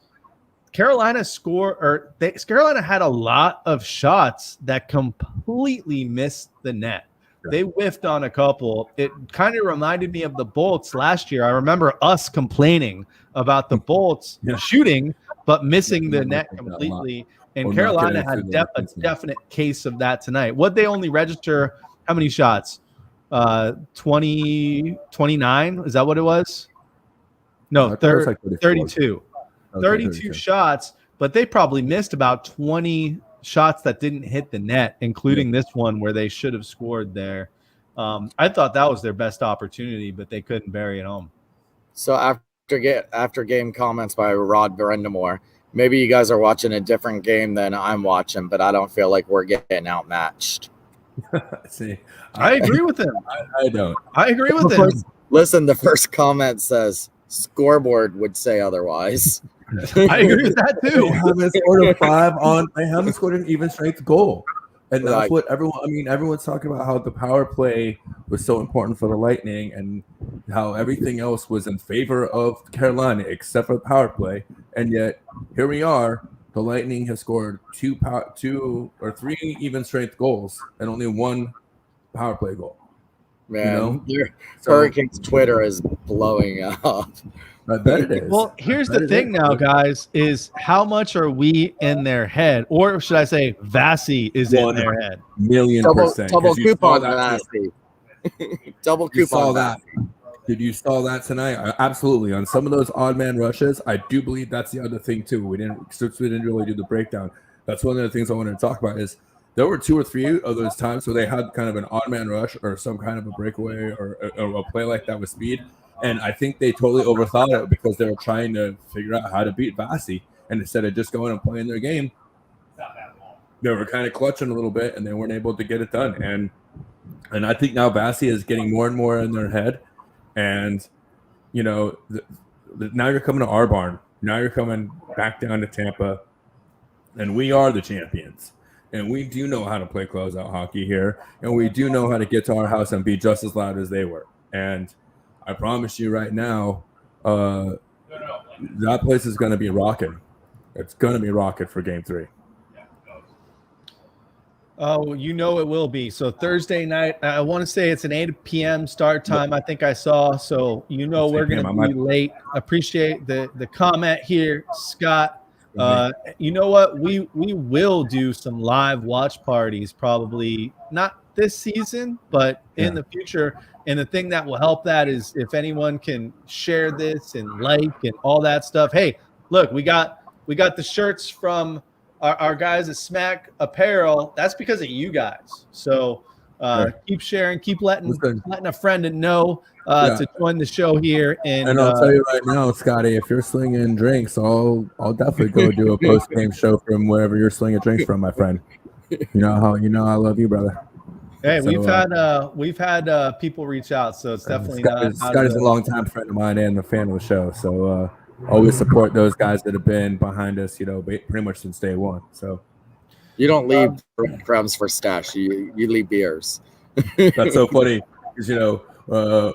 Carolina had a lot of shots that completely missed the net. They whiffed on a couple. It kind of reminded me of the Bolts last year. I remember us complaining about the Bolts shooting but missing the net completely. And Carolina had a definite case of that tonight. Would they only register how many shots? 29? Is that what it was? No, 32. 32 shots, but they probably missed about 20 shots that didn't hit the net, including this one where they should have scored there. I thought that was their best opportunity, but they couldn't bury it home. So after game comments by Rod Brendamore, maybe you guys are watching a different game than I'm watching, but I don't feel like we're getting outmatched. See, I agree with him. I don't. I agree with him. Listen, the first comment says scoreboard would say otherwise. I agree with that too. They haven't scored an even strength goal. And that's what everyone's talking about, how the power play was so important for the Lightning and how everything else was in favor of Carolina except for the power play. And yet here we are, the Lightning has scored two or three even strength goals and only one power play goal. Man, Hurricanes Twitter is blowing up. I bet it is. Well, here's the thing now, guys, is how much are we in their head? Or should I say Vasi is in their head? $1,000,000%. Double coupon Vasi. Double coupon that. Did you saw that tonight? Absolutely. On some of those odd man rushes, I do believe that's the other thing too. We didn't really do the breakdown. That's one of the things I wanted to talk about is there were 2 or 3 of those times where they had kind of an odd man rush or some kind of a breakaway or a play like that with speed. And I think they totally overthought it because they were trying to figure out how to beat Vasi. And instead of just going and playing their game, they were kind of clutching a little bit and they weren't able to get it done. And I think now Vasi is getting more and more in their head. And, now you're coming to our barn Now you're coming back down to Tampa, and we are the champions. And we do know how to play closeout hockey here, and we do know how to get to our house and be just as loud as they were. And I promise you right now, that place is going to be rocking. It's going to be rocking for Game 3. Oh, you know it will be. So Thursday night, I want to say it's an 8 p.m. start time. I think I saw. So we're going to be late. Appreciate the comment here, Scott. You know what? We will do some live watch parties, probably not this season, but in the future. And the thing that will help that is if anyone can share this and like and all that stuff. Hey, look, we got the shirts from our guys at Smack Apparel. That's because of you guys. So keep sharing, keep letting a friend know to join the show here. And I'll tell you right now, Scotty, if you're slinging drinks, I'll definitely go do a post game show from wherever you're slinging drinks from, my friend. You know I love you, brother. Hey, so, we've had people reach out, so it's definitely Scotty's a longtime friend of mine and a fan of the show. So always support those guys that have been behind us, pretty much since day one. So you don't leave crumbs for stash. You leave beers. That's so funny because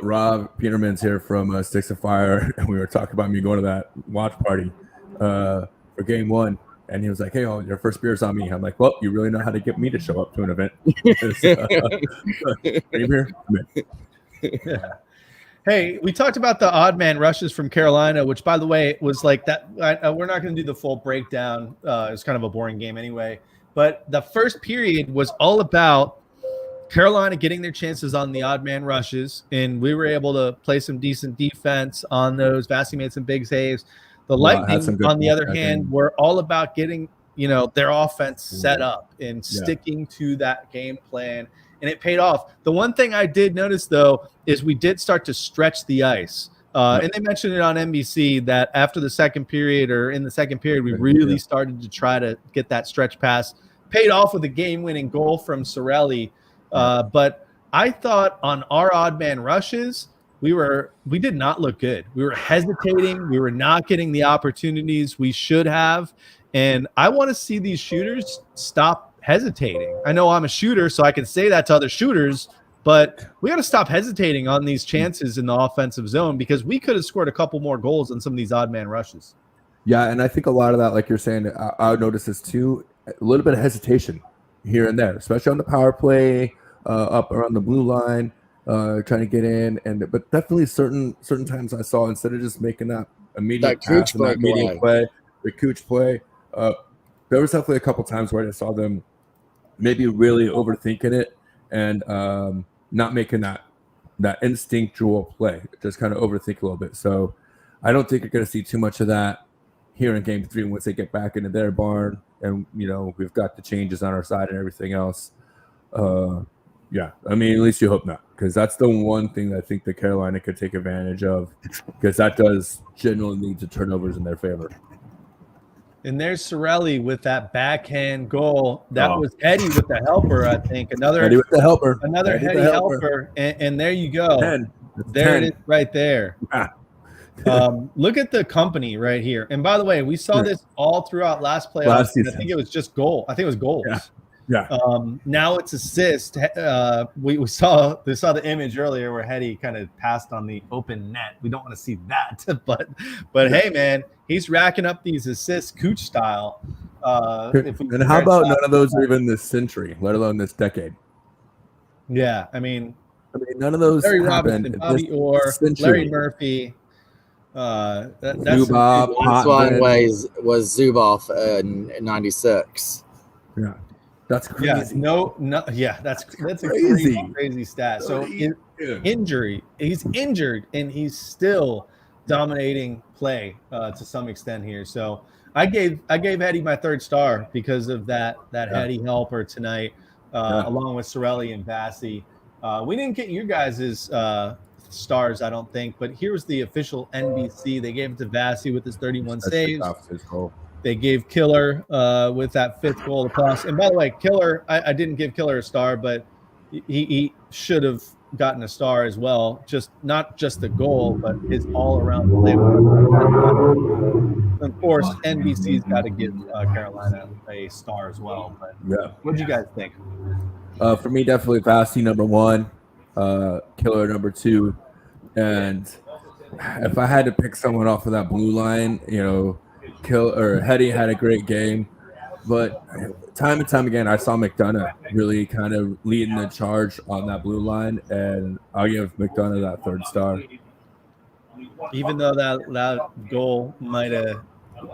Rob Peterman's here from Sticks of Fire, and we were talking about me going to that watch party for Game 1. And he was like, "Hey, your first beer's on me." I'm like, "Well, you really know how to get me to show up to an event." Are you here? Yeah. Hey, we talked about the odd man rushes from Carolina, which, by the way, was like that. We're not going to do the full breakdown. It's kind of a boring game anyway. But the first period was all about Carolina getting their chances on the odd man rushes, and we were able to play some decent defense on those. Vassy made some big saves. The Lightning, on the other hand, were all about getting, their offense set up and sticking to that game plan, and it paid off. The one thing I did notice, though, is we did start to stretch the ice. And they mentioned it on NBC that after the second period we really started to try to get that stretch pass. Paid off with a game-winning goal from Cirelli. But I thought on our odd man rushes, we did not look good. We were hesitating. We were not getting the opportunities we should have. And I want to see these shooters stop hesitating. I know I'm a shooter, so I can say that to other shooters, but we got to stop hesitating on these chances in the offensive zone because we could have scored a couple more goals on some of these odd man rushes. Yeah, and I think a lot of that, like you're saying, I would notice this too, a little bit of hesitation here and there, especially on the power play, up around the blue line. Trying to get in, but definitely certain times I saw instead of just making that immediate pass and that immediate play, the Cooch play, there was definitely a couple times where I saw them maybe really overthinking it and not making that instinctual play, just kind of overthink a little bit. So I don't think you're going to see too much of that here in Game 3 once they get back into their barn and we've got the changes on our side and everything else. Yeah, I mean, at least you hope not, because that's the one thing that I think that Carolina could take advantage of, because that does generally lead to turnovers in their favor. And there's Cirelli with that backhand goal. That was Eddie with the helper, I think. Eddie with the helper. Another Eddie helper. And there you go. 10. There it is right there. Look at the company right here. And by the way, we saw this all throughout last playoffs. I think it was just goal. I think it was goals. Yeah. Now it's assist. We saw the image earlier where Hetty kind of passed on the open net. We don't want to see that, but hey, man, he's racking up these assists, Cooch style. And how about none of those are even this century, let alone this decade? Yeah, I mean, none of those Larry happened. Robinson, Bobby Orr, Larry Murphy. Zubov. Last one was Zubov in '96. Yeah. That's crazy. Yeah, that's a crazy stat. So injury, he's injured and he's still dominating play to some extent here. So I gave Eddie my third star because of that Eddie helper tonight, along with Cirelli and Vassy. We didn't get you guys' stars, I don't think, but here's the official NBC. They gave it to Vassy with his 31 saves. They gave Killer with that 5th goal across. And by the way, Killer, I didn't give Killer a star, but he should have gotten a star as well. Just not just the goal, but his all-around play. Of course, NBC's got to give Carolina a star as well. But Yeah. what do you guys think? For me, definitely Vasti number 1, Killer number 2, and if I had to pick someone off of that blue line, Hetty had a great game, but time and time again, I saw McDonough really kind of leading the charge on that blue line, and I'll give McDonough that 3rd star. Even though that goal might have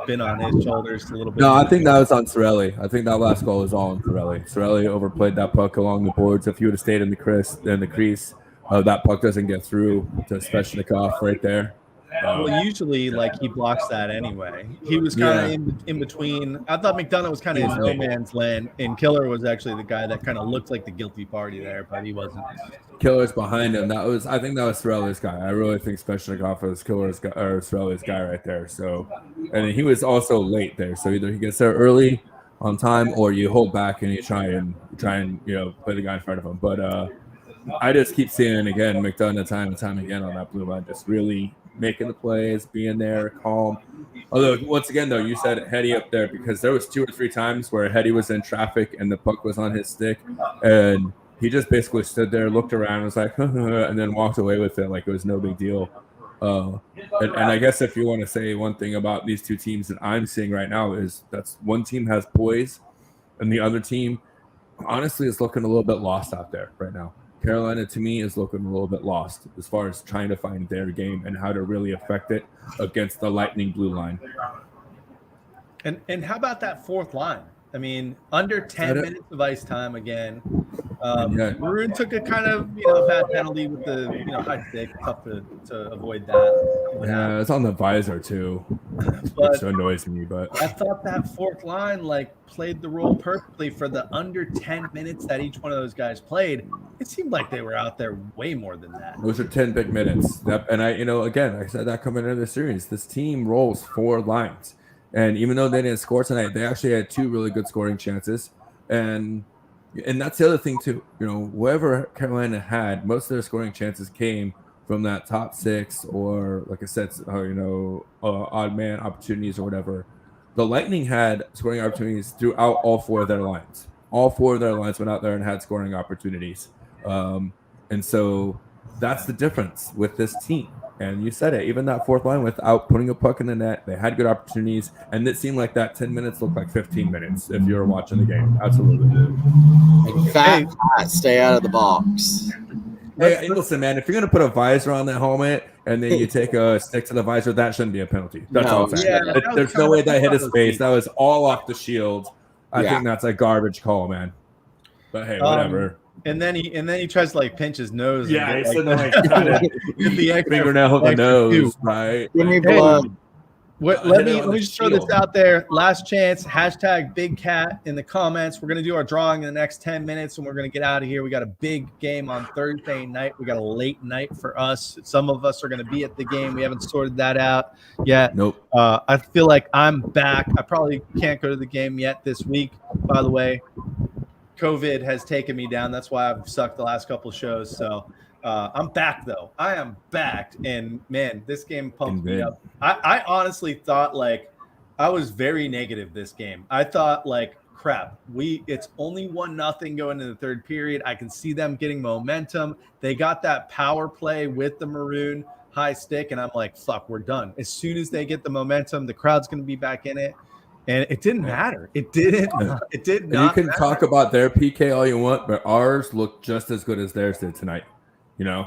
been on his shoulders a little bit. No, I think that was on Cirelli. I think that last goal was all on Cirelli. Cirelli overplayed that puck along the boards. If he would have stayed in the crease, that puck doesn't get through to Svechnikov right there. Well, usually, he blocks that anyway. He was kind of in between. I thought McDonough was kind of his no man's land, and Killer was actually the guy that kind of looked like the guilty party there, but he wasn't. Killer's behind him. I think that was Cirelli's guy. I really think Svechnikov was Cirelli's guy right there. So, and he was also late there. So either he gets there early on time, or you hold back and you try and play the guy in front of him. But I just keep seeing again McDonough time and time again on that blue line, just really making the plays, being there, calm. Although once again though, you said Hetty up there because there was 2 or 3 times where Hetty was in traffic and the puck was on his stick, and he just basically stood there, looked around, was like, and then walked away with it like it was no big deal. And I guess if you want to say one thing about these 2 teams that I'm seeing right now is that's one team has poise, and the other team honestly is looking a little bit lost out there right now. Carolina, to me, is looking a little bit lost as far as trying to find their game and how to really affect it against the Lightning blue line. And how about that 4th line? I mean, under 10 minutes of ice time again. Maroon took a kind of bad penalty with the high stick. Tough to avoid that. Yeah, it's on the visor too, which annoys me. But I thought that 4th line played the role perfectly for the under 10 minutes that each one of those guys played. It seemed like they were out there way more than that. Those are 10 big minutes. And I said that coming into the series, this team rolls 4 lines. And even though they didn't score tonight, they actually had 2 really good scoring chances. And that's the other thing too. Whoever Carolina had, most of their scoring chances came from that top 6 or, like I said, odd man opportunities or whatever. The Lightning had scoring opportunities throughout all 4 of their lines. All 4 of their lines went out there and had scoring opportunities. And so that's the difference with this team. And you said it, even that 4th line without putting a puck in the net, they had good opportunities. And it seemed like that 10 minutes looked like 15 minutes if you were watching the game. Absolutely. Fat, stay out of the box. Hey, listen, man, if you're going to put a visor on that helmet and then you take a stick to the visor, that shouldn't be a penalty. That's all I'm saying. There's no way that hit his face. That was all off the shield. I think that's a garbage call, man. But hey, whatever. And then he tries to pinch his nose. Yeah, and he's the fingernail of the nose, right? Give me blood. Let me just throw this out there. Last chance, #BigCat in the comments. We're going to do our drawing in the next 10 minutes, and we're going to get out of here. We got a big game on Thursday night. We got a late night for us. Some of us are going to be at the game. We haven't sorted that out yet. Nope. I feel like I'm back. I probably can't go to the game yet this week, by the way. COVID has taken me down. That's why I've sucked the last couple of shows. So I'm back, though. I am back. And, man, this game pumped me up. I honestly thought, I was very negative this game. I thought, crap, it's only 1-0 going into the 3rd period. I can see them getting momentum. They got that power play with the Maroon high stick, and I'm like, fuck, we're done. As soon as they get the momentum, the crowd's going to be back in it. And it didn't matter. It didn't. It did not. You can talk about their PK all you want, but ours looked just as good as theirs did tonight. You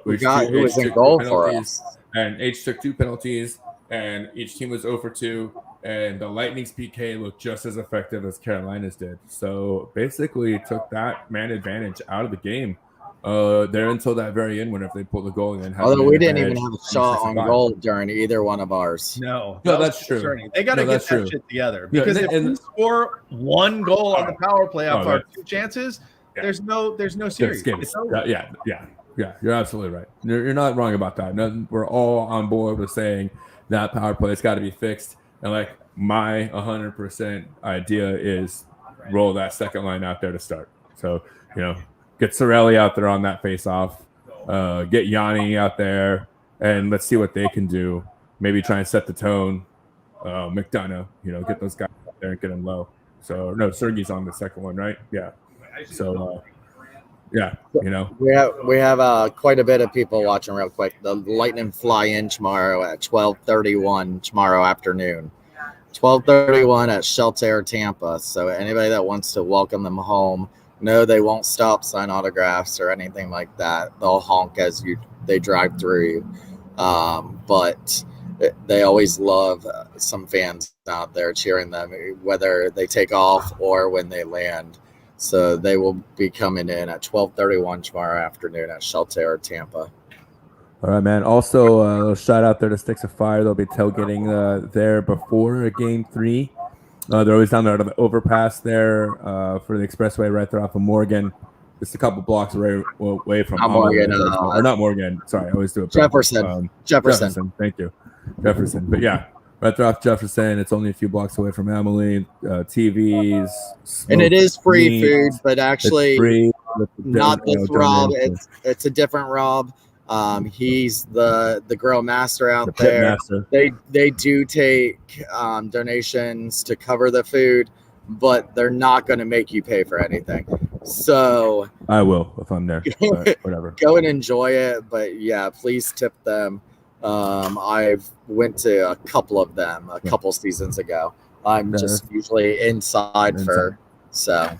forgot who was in goal for us. And H took 2 penalties, and each team was 0 for 2. And the Lightning's PK looked just as effective as Carolina's did. So basically, took that man advantage out of the game. There until that very end, whenever they pulled the goal in. Although we didn't even have a shot on goal during either one of ours. No, that's true. Concerning. They got to get that shit together because if we score 1 goal on the power play off our 2 chances, there's no series. Yeah, you're absolutely right. You're not wrong about that. We're all on board with saying that power play has got to be fixed. And my 100% idea is roll that second line out there to start. So get Sorelli out there on that face-off, get Yanni out there, and let's see what they can do. Maybe try and set the tone. McDonough, get those guys out there and get them low. So no, Sergey's on the second one, right? Yeah. So yeah, we have quite a bit of people watching real quick. The Lightning fly in tomorrow at 12:31 tomorrow afternoon. 12:31 at Shelter, Tampa. So anybody that wants to welcome them home, no, they won't stop, sign autographs or anything like that. They'll honk as they drive through. But they always love some fans out there cheering them, whether they take off or when they land. So they will be coming in at 12:31 tomorrow afternoon at Shelter, Tampa. All right, man. Also, shout out there to Sticks of Fire. They'll be tailgating there before Game 3. They're always down there on the overpass there for the expressway right there off of Morgan. Just a couple blocks away from Morgan. Or not Morgan. Sorry, I always do it. Jefferson. Jefferson. Thank you. Jefferson. But yeah, right there off Jefferson. It's only a few blocks away from Emily. TVs. And it is free food, but actually free not this Rob. It's a different Rob. He's the grill master out there. Master. They do take donations to cover the food, but they're not going to make you pay for anything. So I will if I'm there. Whatever. Go and enjoy it, but yeah, please tip them. I've went to a couple of them a couple seasons ago. I'm just usually inside. So.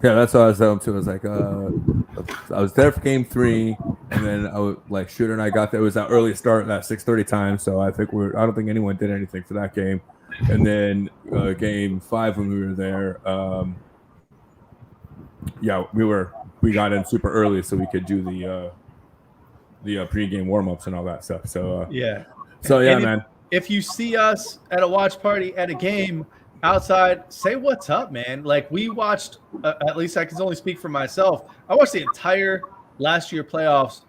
Yeah, that's what I was doing too. I was like, I was there for Game 3, and then I was like, Shooter and I got there. It was that early start, that 6:30 time. So I don't think anyone did anything for that game. And then Game 5 when we were there, we got in super early so we could do the pregame warm-ups and all that stuff. So man. If you see us at a watch party at a game outside, say what's up, man. Like we watched, at least I can only speak for myself. I watched the entire last year playoffs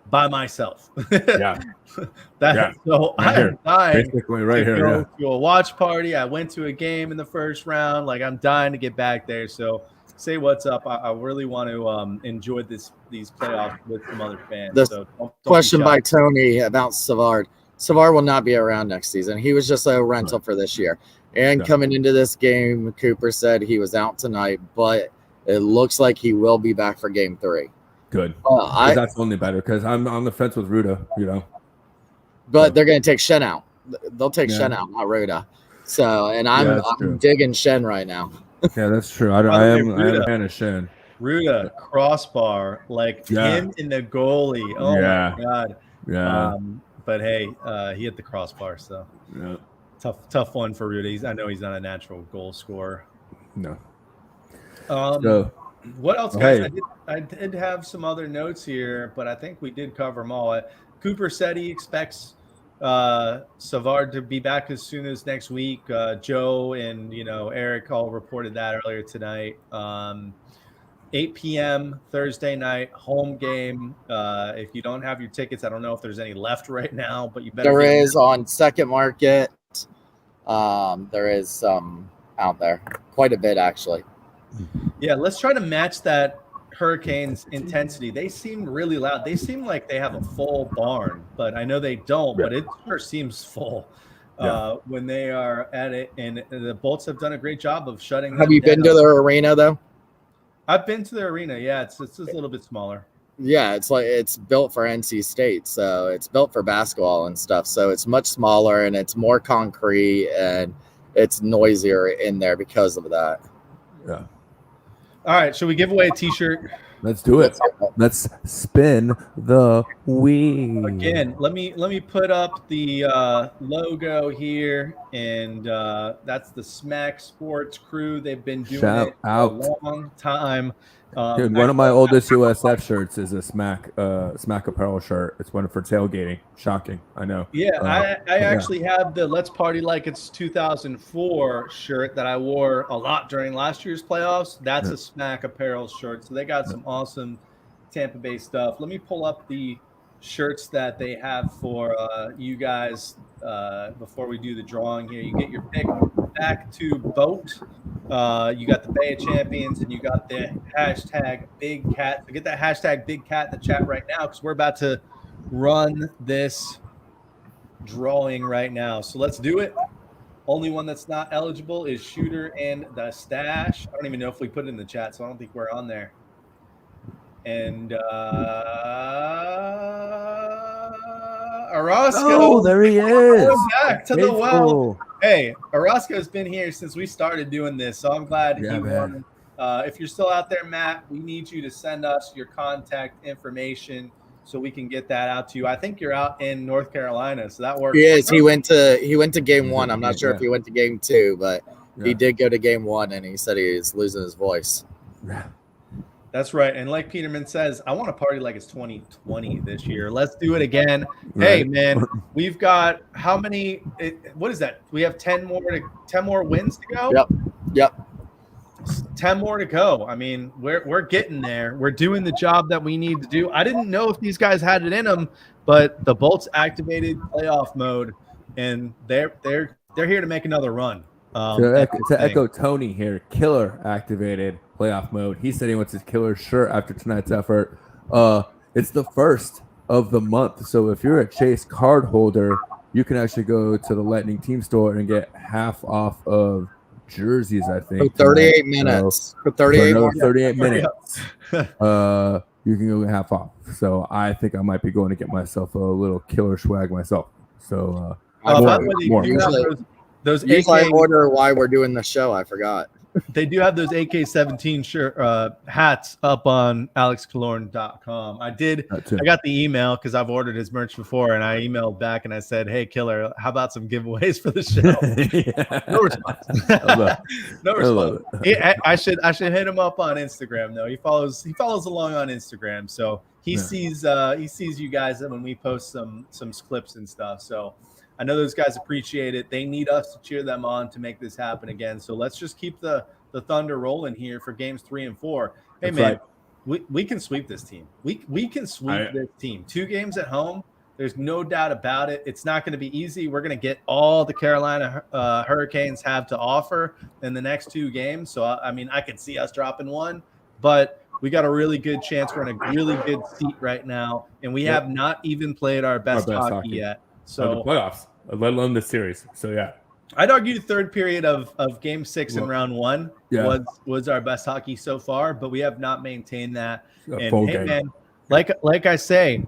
by myself. Yeah. So I'm dying basically right here. Go to a watch party. I went to a game in the first round. Like I'm dying to get back there. So say what's up. I really want to enjoy these playoffs with some other fans. So don't question by Tony about Savard. Savard will not be around next season. He was just a rental for this year. And coming into this game, Cooper said he was out tonight, but it looks like he will be back for Game 3. Good. That's only better because I'm on the fence with Ruda, But they're going to take Shen out. They'll take Shen out, not Ruda. So, and I'm digging Shen right now. Yeah, that's true. I am a fan of Shen. Ruda, crossbar, him in the goalie. Oh, my God. Yeah. But, hey, he hit the crossbar, so. Yeah. Tough one for Rudy. I know he's not a natural goal scorer. No. What else, guys? I did have some other notes here, but I think we did cover them all. Cooper said he expects Savard to be back as soon as next week. Joe and Eric all reported that earlier tonight. 8 p.m. Thursday night, home game. If you don't have your tickets, I don't know if there's any left right now, but you better. There is on Second Market. There is some out there, quite a bit actually. Yeah, let's try to match that Hurricanes intensity. They seem really loud. They seem like they have a full barn, but I know they don't. But it sure seems full when they are at it. And the Bolts have done a great job of shutting. Have you been to their arena though? I've been to the arena. Yeah, it's just a little bit smaller. Yeah, it's built for NC State, so it's built for basketball and stuff. So it's much smaller and it's more concrete and it's noisier in there because of that. Yeah. All right, should we give away a T-shirt? Let's do it. Let's spin the wheel. Again, let me put up the logo here, and that's the Smack Sports crew. They've been doing it for a long time. Dude, one of my oldest USF shirts is a Smack apparel shirt. It's one for tailgating. Shocking, I know. Yeah, I actually have the Let's Party Like It's 2004 shirt that I wore a lot during last year's playoffs. That's a Smack apparel shirt. So they got some awesome Tampa Bay stuff. Let me pull up the shirts that they have for you guys before we do the drawing here. You get your pick back to boat You got the Bay of Champions, and you got the hashtag Big Cat. So get that hashtag Big Cat in the chat right now because we're about to run this drawing right now. So let's do it. Only one that's not eligible is Shooter and the Stash. I don't even know if we put it in the chat, so I don't think we're on there. And Orozco. Oh, there he is. Back to the well. Hey, Orozco's been here since we started doing this, so I'm glad he won. If you're still out there, Matt, we need you to send us your contact information so we can get that out to you. I think you're out in North Carolina, so that works. He is. He went to game 1. I'm not sure if he went to game 2, but he did go to game 1, and he said he was losing his voice. That's right. And like Peterman says, I want to party like it's 2020 this year. Let's do it again. Hey, man, we've got how many? What is that? We have 10 more wins to go? Yep. 10 more to go. I mean, we're getting there. We're doing the job that we need to do. I didn't know if these guys had it in them, but the Bolts activated playoff mode, and they're here to make another run. To echo Tony here, Killer activated playoff mode. He said he wants his Killer shirt after tonight's effort. It's the first of the month, so if you're a Chase card holder, you can actually go to the Lightning team store and get half off of jerseys, I think. For 38 minutes. For 38 minutes. You can go half off. So I think I might be going to get myself a little Killer swag myself. So more. Those usually I order while we're doing the show. I forgot. They do have those AK-17 shirt hats up on alexkalorn.com. I got the email because I've ordered his merch before, and I emailed back and I said, "Hey, Killer, how about some giveaways for the show?" No response. No response. I should hit him up on Instagram though. He follows along on Instagram, so he sees you guys when we post some clips and stuff. So I know those guys appreciate it. They need us to cheer them on to make this happen again. So let's just keep the thunder rolling here for games 3 and 4. Hey, That's man, right. we can sweep this team. We can sweep this team. 2 games at home. There's no doubt about it. It's not going to be easy. We're going to get all the Carolina Hurricanes have to offer in the next 2 games. So, I mean, I could see us dropping 1, but we got a really good chance. We're in a really good seat right now, and we have not even played our best hockey yet. So the playoffs, let alone the series. So yeah, I'd argue the third period of game 6 in round 1 was our best hockey so far, but we have not maintained that. And hey, man, like I say,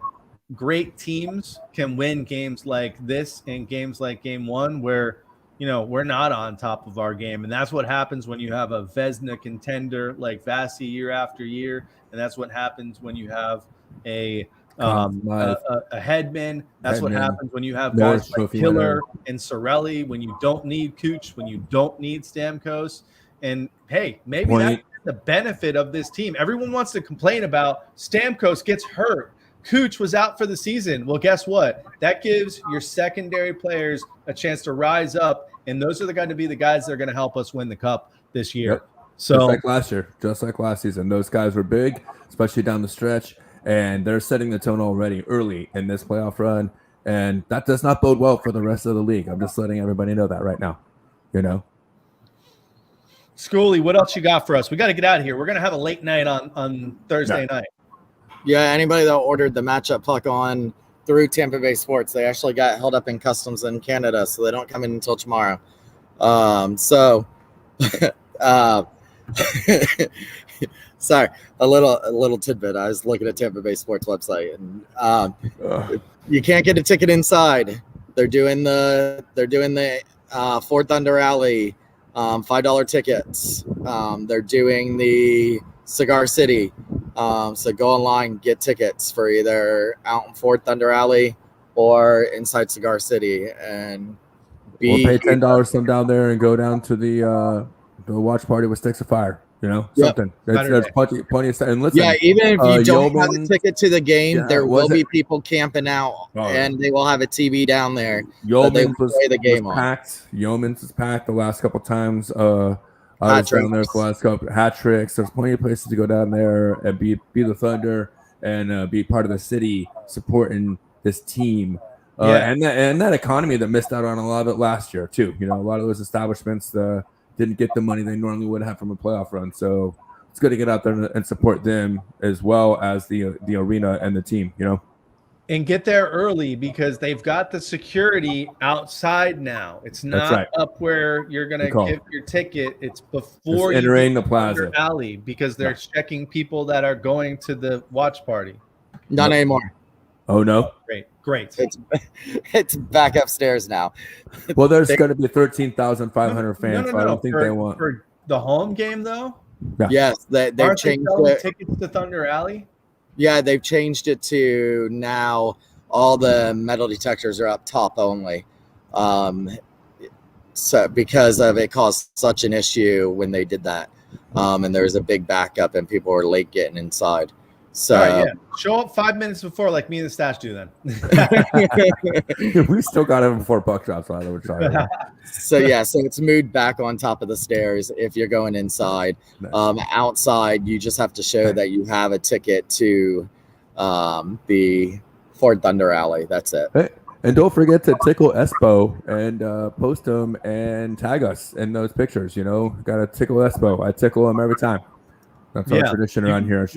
great teams can win games like this and games like game 1 where we're not on top of our game, and that's what happens when you have a Vezina contender like Vasi year after year, and that's what happens when you have a Hedman. That's what happens when you have guys like Killer and Sorelli, when you don't need Cooch, when you don't need Stamkos. And hey, maybe that's the benefit of this team. Everyone wants to complain about Stamkos gets hurt. Cooch was out for the season. Well, guess what? That gives your secondary players a chance to rise up, and those are going to be the guys that are going to help us win the cup this year. Yep. So just like last year, just like last season, those guys were big, especially down the stretch. And they're setting the tone already early in this playoff run. And that does not bode well for the rest of the league. I'm just letting everybody know that right now. Schoolie, what else you got for us? We got to get out of here. We're going to have a late night on Thursday night. Yeah, anybody that ordered the matchup puck on through Tampa Bay Sports, they actually got held up in customs in Canada, so they don't come in until tomorrow. Sorry, a little tidbit. I was looking at Tampa Bay Sports website, and you can't get a ticket inside. They're doing the Ford Thunder Alley $5 tickets. They're doing the Cigar City. So go online, get tickets for either out in Ford Thunder Alley or inside Cigar City, and pay $10 to come down there and go down to the watch party with Sticks of Fire. Something. There's plenty of stuff. And listen, even if you don't have a ticket to the game, there will be people camping out, and they will have a TV down there. Yeoman's was packed. Yeoman's is packed the last couple times. I was down there for the last couple hat tricks. There's plenty of places to go down there and be the Thunder and be part of the city supporting this team. And that economy that missed out on a lot of it last year too. A lot of those establishments, didn't get the money they normally would have from a playoff run. So it's good to get out there and support them as well as the arena and the team, you know. And get there early because they've got the security outside now. It's not up where you're going to give your ticket. It's before just you entering the plaza alley because they're checking people that are going to the watch party. Not anymore. Oh, no? Great. It's back upstairs now. Well, there's going to be 13,500 fans, so I don't think they want. For the home game, though? Yeah. Yes, they've changed it. Tickets to Thunder Alley? Yeah, they've changed it to now all the metal detectors are up top only. So because of it caused such an issue when they did that. And there was a big backup and people were late getting inside. So show up 5 minutes before, like me and the stash do then. We still got it before puck drops. So so it's moved back on top of the stairs if you're going inside. Outside, you just have to show that you have a ticket to the Ford Thunder Alley. That's it. Hey, and don't forget to tickle Espo and post them and tag us in those pictures. You know, got to tickle Espo. I tickle him every time. That's our tradition around here.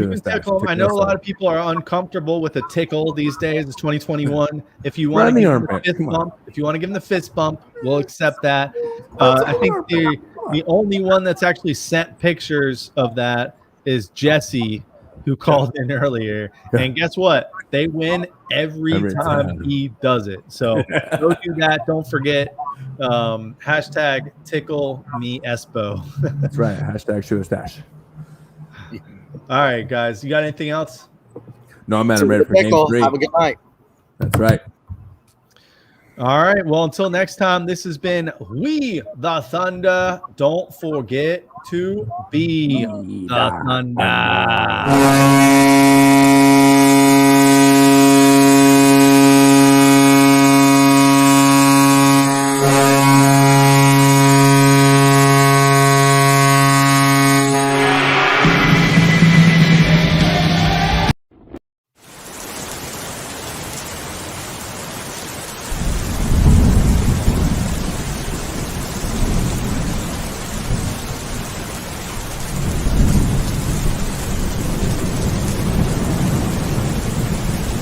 I know a lot of people are uncomfortable with a tickle these days. It's 2021. If you want to give them the fist bump, we'll accept that. I think the only one that's actually sent pictures of that is Jesse, who called in earlier. And guess what? They win every time he does it. So go do that. Don't forget. Hashtag tickle me Espo. That's right. Hashtag shoot a stash. All right, guys. You got anything else? No, man. I'm ready for game 3. Have a good night. That's right. All right. Well, until next time, this has been We the Thunder. Don't forget to be the Thunder.